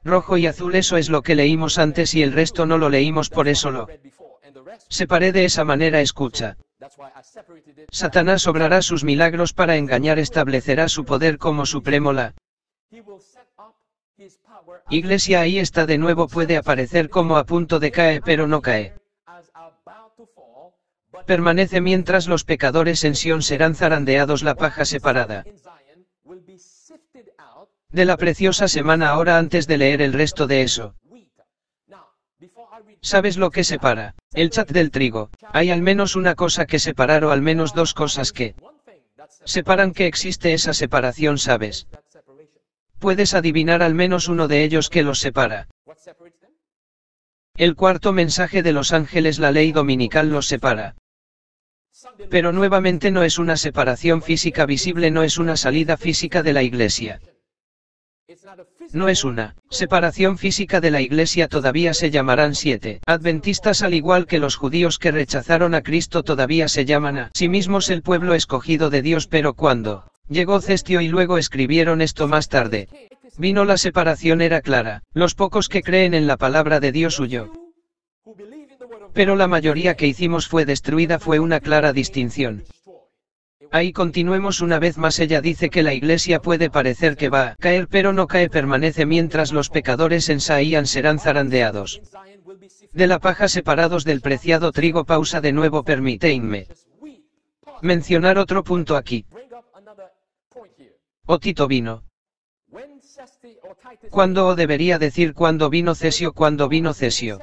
rojo y azul. Eso es lo que leímos antes y el resto no lo leímos, por eso lo separé de esa manera. Escucha. Satanás obrará sus milagros para engañar, establecerá su poder como supremo. La iglesia ahí está de nuevo, puede aparecer como a punto de caer, pero no cae. Permanece mientras los pecadores en Sión serán zarandeados, la paja separada de la preciosa semana. Ahora, antes de leer el resto de eso, ¿sabes lo que separa el chat del trigo? Hay al menos una cosa que separar, o al menos dos cosas que separan que existe esa separación, ¿sabes? Puedes adivinar al menos uno de ellos que los separa. El cuarto mensaje de los ángeles, la ley dominical, los separa. Pero nuevamente no es una separación física visible, no es una salida física de la iglesia. No es una separación física de la Iglesia, todavía se llamarán 7 adventistas, al igual que los judíos que rechazaron a Cristo todavía se llaman a sí mismos el pueblo escogido de Dios, pero cuando llegó Cestio y luego escribieron esto más tarde, vino la separación, era clara. Los pocos que creen en la palabra de Dios huyó, pero la mayoría que hicimos fue destruida, fue una clara distinción. Ahí continuemos una vez más. Ella dice que la Iglesia puede parecer que va a caer, pero no cae, permanece mientras los pecadores en Sion serán zarandeados de la paja, separados del preciado trigo. Pausa de nuevo, permíteme mencionar otro punto aquí. O Tito vino. ¿Cuándo? O debería decir cuando vino Cesio. Cuando vino Cesio,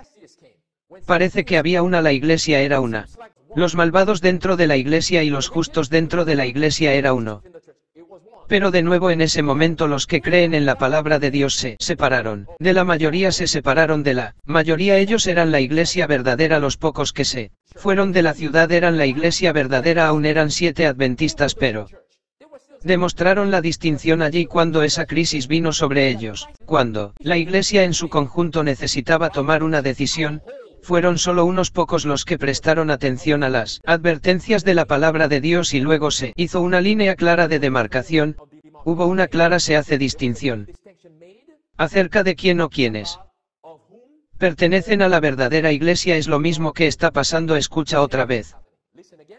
parece que había una, la Iglesia era una. Los malvados dentro de la Iglesia y los justos dentro de la Iglesia era uno. Pero de nuevo en ese momento los que creen en la palabra de Dios se separaron de la mayoría, se separaron de la mayoría. Ellos eran la Iglesia verdadera. Los pocos que se fueron de la ciudad eran la Iglesia verdadera. Aún eran 7 adventistas, pero demostraron la distinción allí cuando esa crisis vino sobre ellos. Cuando la Iglesia en su conjunto necesitaba tomar una decisión, fueron solo unos pocos los que prestaron atención a las advertencias de la palabra de Dios, y luego se hizo una línea clara de demarcación. Hubo una clara, se hace distinción acerca de quién o quiénes pertenecen a la verdadera Iglesia. Es lo mismo que está pasando. Escucha otra vez.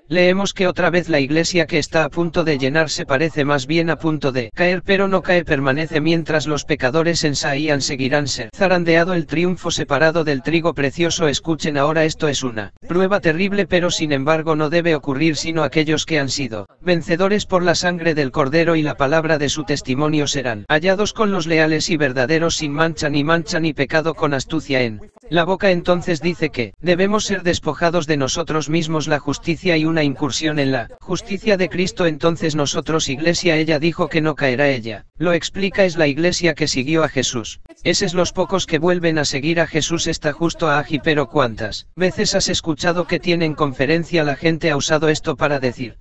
Leemos que otra vez la Iglesia que está a punto de llenarse parece más bien a punto de caer, pero no cae, permanece mientras los pecadores en Sion seguirán ser zarandeado el triunfo separado del trigo precioso. Escuchen ahora, esto es una prueba terrible, pero sin embargo no debe ocurrir sino aquellos que han sido vencedores por la sangre del Cordero y la palabra de su testimonio serán hallados con los leales y verdaderos, sin mancha ni pecado, con astucia en la boca. Entonces dice que debemos ser despojados de nosotros mismos, la justicia y una incursión en la justicia de Cristo. Entonces nosotros, Iglesia, ella dijo que no caerá. Ella lo explica, es la Iglesia que siguió a Jesús. Esos los pocos que vuelven a seguir a Jesús. Está justo a Agi. Pero ¿cuántas veces has escuchado que tienen conferencia? La gente ha usado esto para decir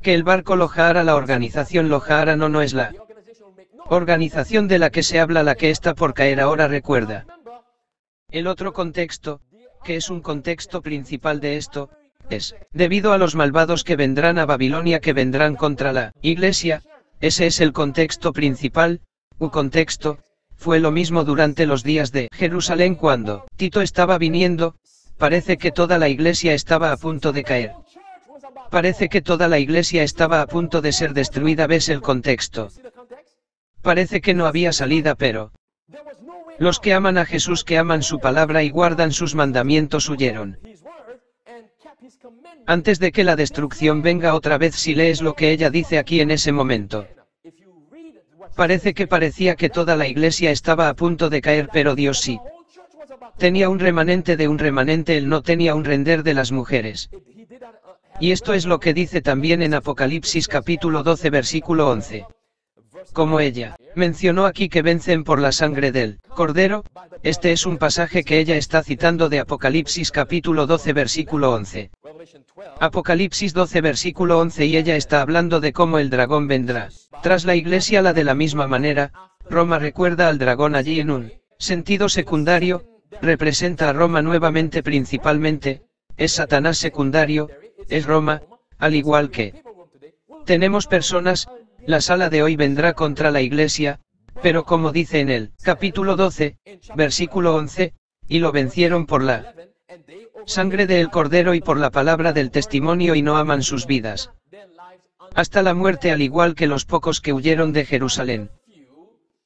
que el barco Lohara, la organización Lohara, no es la organización de la que se habla la que está por caer ahora. Recuerda el otro contexto, que es un contexto principal de esto, es debido a los malvados que vendrán a Babilonia, que vendrán contra la Iglesia. Ese es el contexto principal. Contexto fue lo mismo durante los días de Jerusalén cuando Tito estaba viniendo. Parece que toda la Iglesia estaba a punto de caer. Parece que toda la Iglesia estaba a punto de ser destruida. ¿Ves el contexto? Parece que no había salida, pero los que aman a Jesús, que aman su palabra y guardan sus mandamientos, huyeron antes de que la destrucción venga otra vez. Si lees lo que ella dice aquí en ese momento, parece que parecía que toda la Iglesia estaba a punto de caer, pero Dios sí tenía un remanente de un remanente. Él no tenía un render de las mujeres. Y esto es lo que dice también en Apocalipsis capítulo 12 versículo 11. Como ella mencionó aquí que vencen por la sangre del Cordero, este es un pasaje que ella está citando de Apocalipsis capítulo 12 versículo 11. Apocalipsis 12 versículo 11, y ella está hablando de cómo el dragón vendrá tras la Iglesia. La de la misma manera, Roma recuerda al dragón allí en un sentido secundario, representa a Roma nuevamente. Principalmente, es Satanás secundario, es Roma, al igual que tenemos personas. La sala de hoy vendrá contra la Iglesia, pero como dice en el capítulo 12, versículo 11, y lo vencieron por la sangre del Cordero y por la palabra del testimonio, y no aman sus vidas hasta la muerte, al igual que los pocos que huyeron de Jerusalén.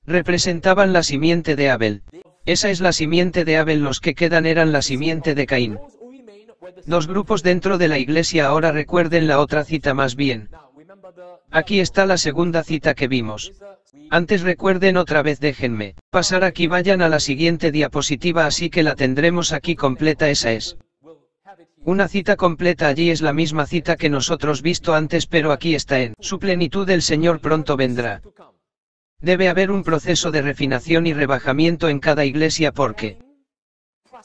Representaban la simiente de Abel. Esa es la simiente de Abel. Los que quedan eran la simiente de Caín. Dos grupos dentro de la Iglesia. Ahora recuerden la otra cita más bien. Aquí está la segunda cita que vimos. Antes recuerden otra vez, déjenme pasar aquí, vayan a la siguiente diapositiva, así que la tendremos aquí completa. Esa es una cita completa. Allí es la misma cita que nosotros visto antes, pero aquí está en su plenitud. El Señor pronto vendrá. Debe haber un proceso de refinación y rebajamiento en cada iglesia, porque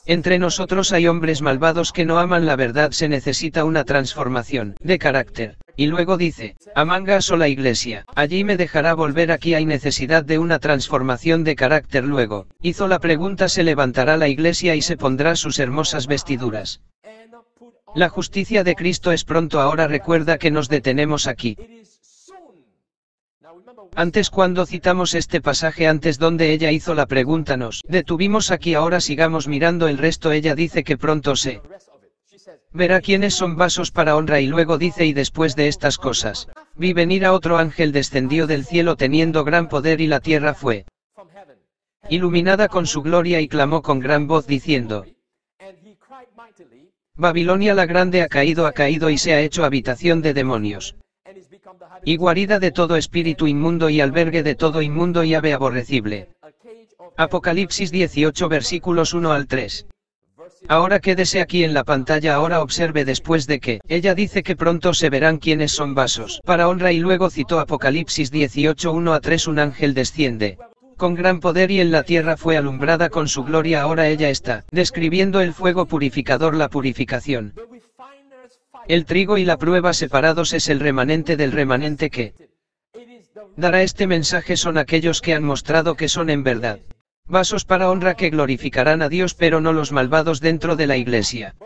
entre nosotros hay hombres malvados que no aman la verdad. Se necesita una transformación de carácter. Y luego dice, Among Us o la iglesia, allí me dejará volver, aquí hay necesidad de una transformación de carácter. Luego, hizo la pregunta, se levantará la iglesia y se pondrá sus hermosas vestiduras. La justicia de Cristo es pronto. Ahora recuerda que nos detenemos aquí. Antes, cuando citamos este pasaje antes donde ella hizo la pregunta, nos detuvimos aquí. Ahora sigamos mirando el resto. Ella dice que pronto se verá quiénes son vasos para honra, y luego dice, y después de estas cosas, vi venir a otro ángel, descendió del cielo teniendo gran poder, y la tierra fue iluminada con su gloria, y clamó con gran voz diciendo, Babilonia la grande ha caído y se ha hecho habitación de demonios, y guarida de todo espíritu inmundo, y albergue de todo inmundo y ave aborrecible. Apocalipsis 18 versículos 1 al 3. Ahora quédese aquí en la pantalla. Ahora observe después de que ella dice que pronto se verán quiénes son vasos para honra, y luego citó Apocalipsis 18 1 a 3. Un ángel desciende con gran poder y en la tierra fue alumbrada con su gloria. Ahora ella está describiendo el fuego purificador, la purificación. El trigo y la prueba separados es el remanente del remanente que dará este mensaje. Son aquellos que han mostrado que son en verdad vasos para honra, que glorificarán a Dios, pero no los malvados dentro de la iglesia.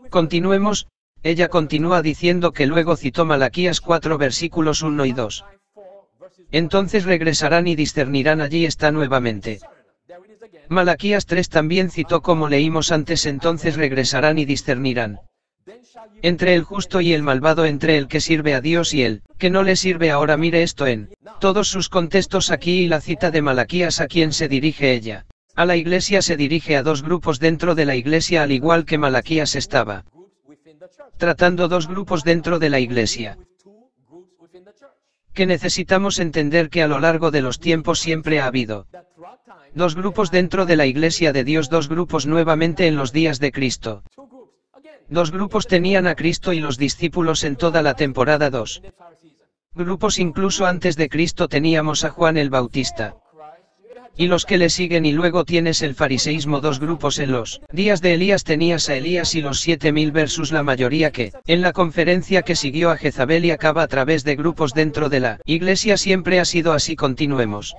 Continuemos. Ella continúa diciendo que luego citó Malaquías 4 versículos 1 y 2. Entonces regresarán y discernirán. Allí está nuevamente. Malaquías 3 también citó como leímos antes, entonces regresarán y discernirán entre el justo y el malvado, entre el que sirve a Dios y el que no le sirve. Ahora mire esto en todos sus contextos aquí, y la cita de Malaquías. ¿A quién se dirige ella? A la iglesia. Se dirige a dos grupos dentro de la iglesia, al igual que Malaquías estaba tratando dos grupos dentro de la iglesia. Que necesitamos entender que a lo largo de los tiempos siempre ha habido dos grupos dentro de la iglesia de Dios, dos grupos nuevamente en los días de Cristo. Dos grupos tenían a Cristo y los discípulos en toda la temporada. Dos grupos incluso antes de Cristo teníamos a Juan el Bautista y los que le siguen, y luego tienes el fariseísmo. Dos grupos en los días de Elías tenías a Elías y los 7000 versus la mayoría que en la conferencia que siguió a Jezabel, y acaba a través de grupos dentro de la iglesia. Siempre ha sido así. Continuemos.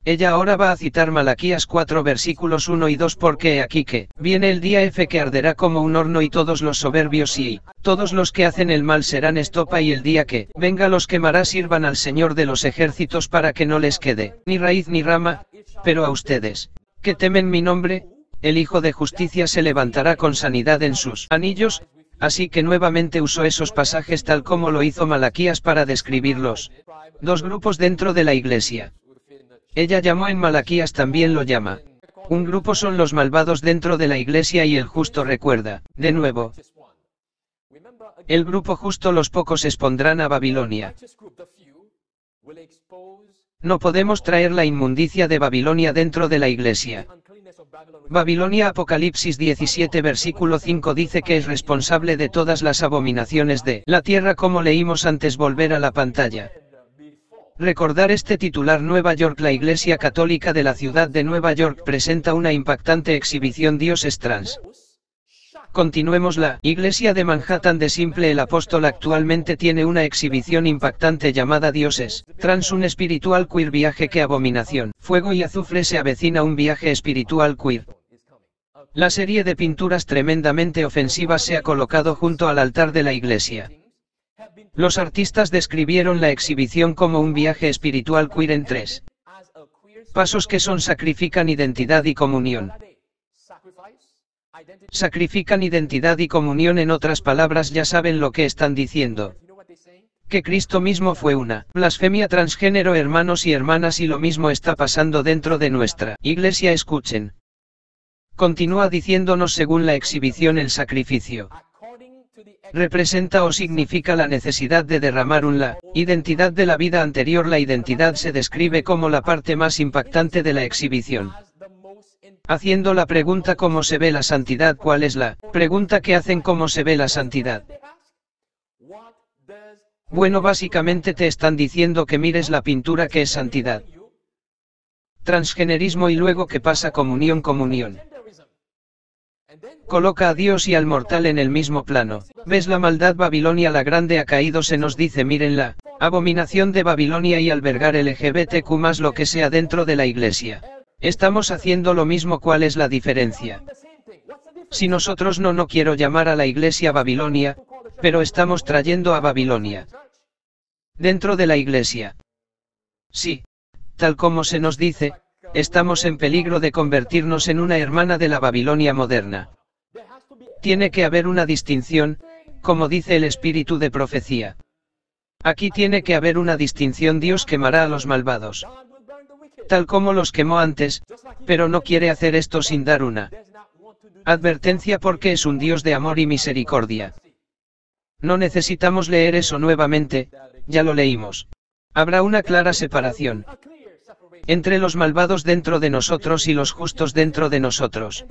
Ella ahora va a citar Malaquías 4 versículos 1 y 2, porque he aquí que viene el día que arderá como un horno, y todos los soberbios y todos los que hacen el mal serán estopa, y el día que venga los quemará. Sirvan al Señor de los ejércitos para que no les quede ni raíz ni rama. Pero a ustedes que temen mi nombre, el Hijo de Justicia se levantará con sanidad en sus anillos. Así que nuevamente usó esos pasajes tal como lo hizo Malaquías para describir los dos grupos dentro de la iglesia. Ella llamó en Malaquías, también lo llama. Un grupo son los malvados dentro de la iglesia y el justo. Recuerda, de nuevo, el grupo justo, los pocos expondrán a Babilonia. No podemos traer la inmundicia de Babilonia dentro de la iglesia. Babilonia. Apocalipsis 17 versículo 5 dice que es responsable de todas las abominaciones de la tierra, como leímos antes. Volver a la pantalla. Recordar este titular. Nueva York. La Iglesia Católica de la ciudad de Nueva York presenta una impactante exhibición Dioses trans. Continuemos. La Iglesia de Manhattan de Simple el Apóstol actualmente tiene una exhibición impactante llamada Dioses trans, un espiritual queer viaje que abominación, fuego y azufre se avecina, un viaje espiritual queer. La serie de pinturas tremendamente ofensivas se ha colocado junto al altar de la iglesia. Los artistas describieron la exhibición como un viaje espiritual queer en 3 pasos que son: sacrifican, identidad y comunión. Sacrifican identidad y comunión. En otras palabras, ya saben lo que están diciendo. Que Cristo mismo fue una blasfemia transgénero, hermanos y hermanas, y lo mismo está pasando dentro de nuestra iglesia. Escuchen. Continúa diciéndonos: según la exhibición, el sacrificio representa o significa la necesidad de derramar la identidad de la vida anterior. La identidad se describe como la parte más impactante de la exhibición. Haciendo la pregunta: ¿cómo se ve la santidad? ¿Cuál es la pregunta que hacen? ¿Cómo se ve la santidad? Bueno, básicamente te están diciendo que mires la pintura, que es santidad. Transgenerismo. Y luego, ¿qué pasa? Comunión. Coloca a Dios y al mortal en el mismo plano. ¿Ves la maldad? Babilonia la grande ha caído, se nos dice, mírenla. Abominación de Babilonia y albergar LGBTQ más lo que sea dentro de la iglesia. Estamos haciendo lo mismo. ¿Cuál es la diferencia? Si nosotros no quiero llamar a la iglesia Babilonia, pero estamos trayendo a Babilonia dentro de la iglesia. Sí, tal como se nos dice, estamos en peligro de convertirnos en una hermana de la Babilonia moderna. Tiene que haber una distinción, como dice el espíritu de profecía. Aquí tiene que haber una distinción. Dios quemará a los malvados, tal como los quemó antes, pero no quiere hacer esto sin dar una advertencia, porque es un Dios de amor y misericordia. No necesitamos leer eso nuevamente, ya lo leímos. Habrá una clara separación entre los malvados dentro de nosotros y los justos dentro de nosotros.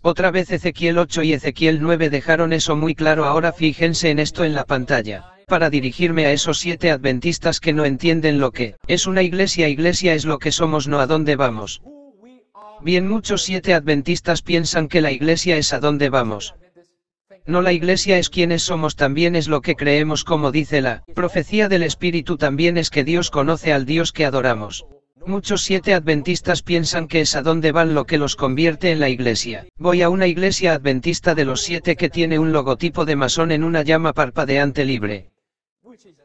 Otra vez Ezequiel 8 y Ezequiel 9 dejaron eso muy claro. Ahora fíjense en esto en la pantalla, para dirigirme a esos 7 adventistas que no entienden lo que es una iglesia. Iglesia es lo que somos, no a dónde vamos. Bien, muchos 7 adventistas piensan que la iglesia es a dónde vamos. No, la iglesia es quienes somos, también es lo que creemos, como dice la profecía del Espíritu, también es que Dios conoce al Dios que adoramos. Muchos 7 adventistas piensan que es a dónde van lo que los convierte en la iglesia. Voy a una iglesia adventista de los 7 que tiene un logotipo de masón en una llama parpadeante libre,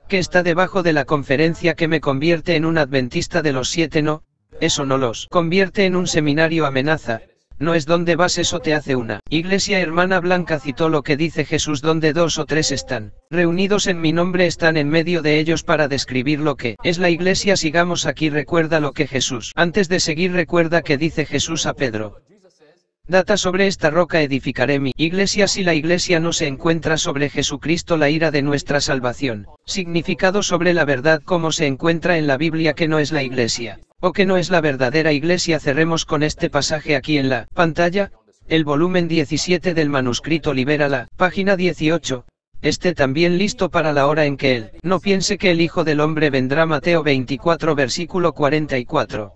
que está debajo de la conferencia, que me convierte en un adventista de los 7. No, eso no los convierte en un seminario amenaza. No es donde vas, eso te hace una iglesia. Hermana Blanca citó lo que dice Jesús: donde 2 o 3 están reunidos en mi nombre, están en medio de ellos, para describir lo que es la iglesia. Sigamos aquí. Recuerda lo que Jesús, antes de seguir, recuerda que dice Jesús a Pedro: data, sobre esta roca edificaré mi iglesia. Si la iglesia no se encuentra sobre Jesucristo, la ira de nuestra salvación, significado sobre la verdad como se encuentra en la Biblia, que no es la iglesia, o que no es la verdadera iglesia. Cerremos con este pasaje aquí en la pantalla, el volumen 17 del manuscrito Libera, la página 18. Esté también listo para la hora en que él no piense que el Hijo del Hombre vendrá. Mateo 24 versículo 44.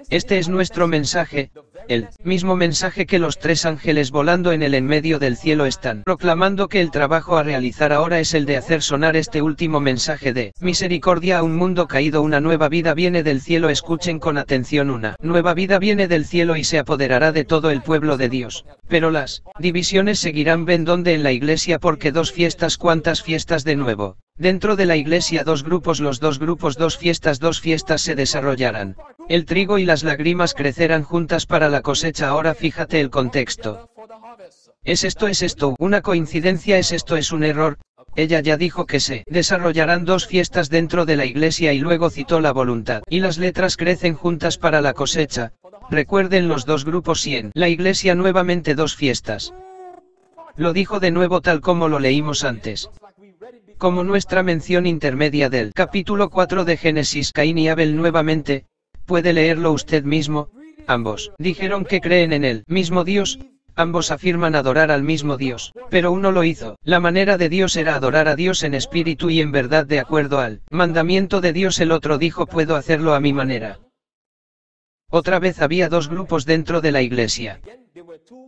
Este es nuestro mensaje, el mismo mensaje que los 3 ángeles volando en medio del cielo están proclamando, que el trabajo a realizar ahora es el de hacer sonar este último mensaje de misericordia a un mundo caído. Una nueva vida viene del cielo. Escuchen con atención: una nueva vida viene del cielo y se apoderará de todo el pueblo de Dios. Pero las divisiones seguirán. ¿Ven dónde? En la iglesia. Porque 2 fiestas. ¿Cuántas fiestas de nuevo? Dentro de la iglesia 2 grupos, los 2 grupos, 2 fiestas se desarrollarán. El trigo y las lágrimas crecerán juntas para la cosecha. Ahora fíjate el contexto. ¿Es esto una coincidencia? ¿Es un error? Ella ya dijo que se desarrollarán 2 fiestas dentro de la iglesia y luego citó la voluntad y las letras crecen juntas para la cosecha. Recuerden los 2 grupos y en la iglesia nuevamente 2 fiestas. Lo dijo de nuevo tal como lo leímos antes. Como nuestra mención intermedia del capítulo 4 de Génesis. Caín y Abel nuevamente, puede leerlo usted mismo. Ambos dijeron que creen en el mismo Dios, ambos afirman adorar al mismo Dios, pero uno lo hizo. La manera de Dios era adorar a Dios en espíritu y en verdad, de acuerdo al mandamiento de Dios. El otro dijo: puedo hacerlo a mi manera. Otra vez había 2 grupos dentro de la iglesia.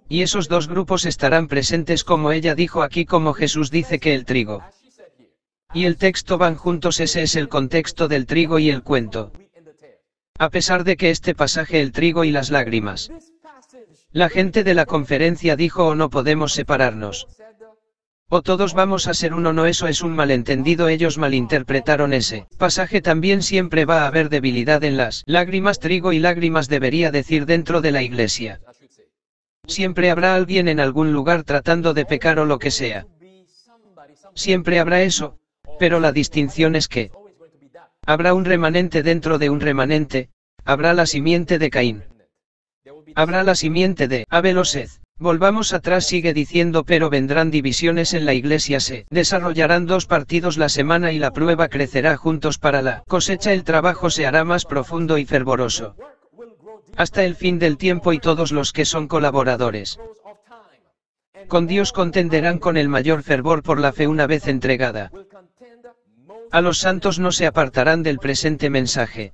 Y esos 2 grupos estarán presentes, como ella dijo aquí, como Jesús dice que el trigo y el texto van juntos. Ese es el contexto del trigo y el cuento. A pesar de que este pasaje, el trigo y las lágrimas, la gente de la conferencia dijo: o no podemos separarnos, o todos vamos a ser uno. No, eso es un malentendido. Ellos malinterpretaron ese pasaje. También siempre va a haber debilidad en las lágrimas. Trigo y lágrimas debería decir dentro de la iglesia. Siempre habrá alguien en algún lugar tratando de pecar o lo que sea. Siempre habrá eso, pero la distinción es que habrá un remanente dentro de un remanente. Habrá la simiente de Caín, habrá la simiente de Abel o Seth. Volvamos atrás, sigue diciendo: pero vendrán divisiones en la iglesia, se desarrollarán 2 partidos la semana y la prueba crecerá juntos para la cosecha. El trabajo se hará más profundo y fervoroso hasta el fin del tiempo, y todos los que son colaboradores con Dios contenderán con el mayor fervor por la fe una vez entregada a los santos. No se apartarán del presente mensaje.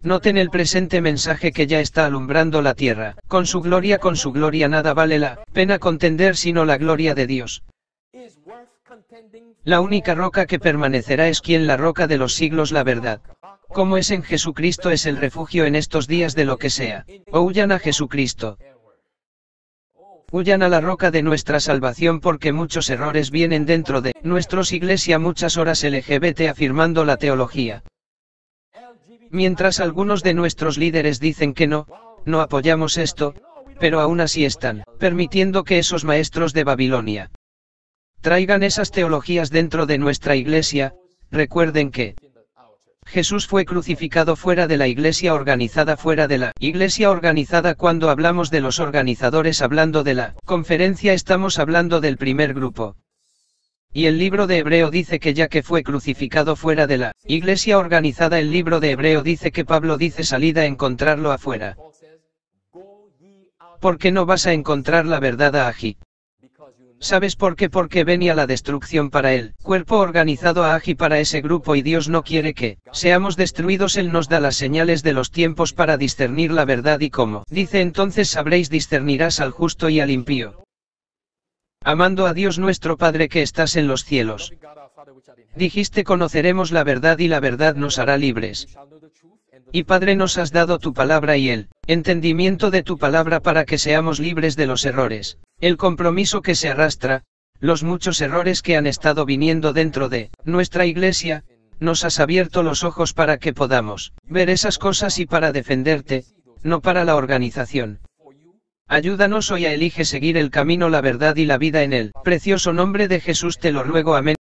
Noten el presente mensaje que ya está alumbrando la tierra. Con su gloria nada vale la pena contender sino la gloria de Dios. La única roca que permanecerá es quien la roca de los siglos la verdad. Como es en Jesucristo es el refugio en estos días de lo que sea. O huyan a Jesucristo. Huyan a la roca de nuestra salvación porque muchos errores vienen dentro de nuestros iglesia, muchas horas LGBT afirmando la teología. Mientras algunos de nuestros líderes dicen que no apoyamos esto, pero aún así están permitiendo que esos maestros de Babilonia traigan esas teologías dentro de nuestra iglesia. Recuerden que Jesús fue crucificado fuera de la iglesia organizada, fuera de la iglesia organizada. Cuando hablamos de los organizadores hablando de la conferencia estamos hablando del primer grupo. Y el libro de Hebreo dice que ya que fue crucificado fuera de la iglesia organizada, el libro de Hebreo dice que Pablo dice salid a encontrarlo afuera. ¿Por qué no vas a encontrar la verdad a Agi? ¿Sabes por qué? Porque venía la destrucción para él, cuerpo organizado a Agi para ese grupo, y Dios no quiere que seamos destruidos. Él nos da las señales de los tiempos para discernir la verdad y cómo. Dice entonces sabréis, discernirás al justo y al impío. Amando a Dios nuestro Padre que estás en los cielos. Dijiste conoceremos la verdad y la verdad nos hará libres. Y Padre nos has dado tu palabra y el entendimiento de tu palabra para que seamos libres de los errores, el compromiso que se arrastra, los muchos errores que han estado viniendo dentro de nuestra iglesia. Nos has abierto los ojos para que podamos ver esas cosas y para defenderte, no para la organización. Ayúdanos hoy a elige seguir el camino, la verdad y la vida en el precioso nombre de Jesús te lo ruego, amén.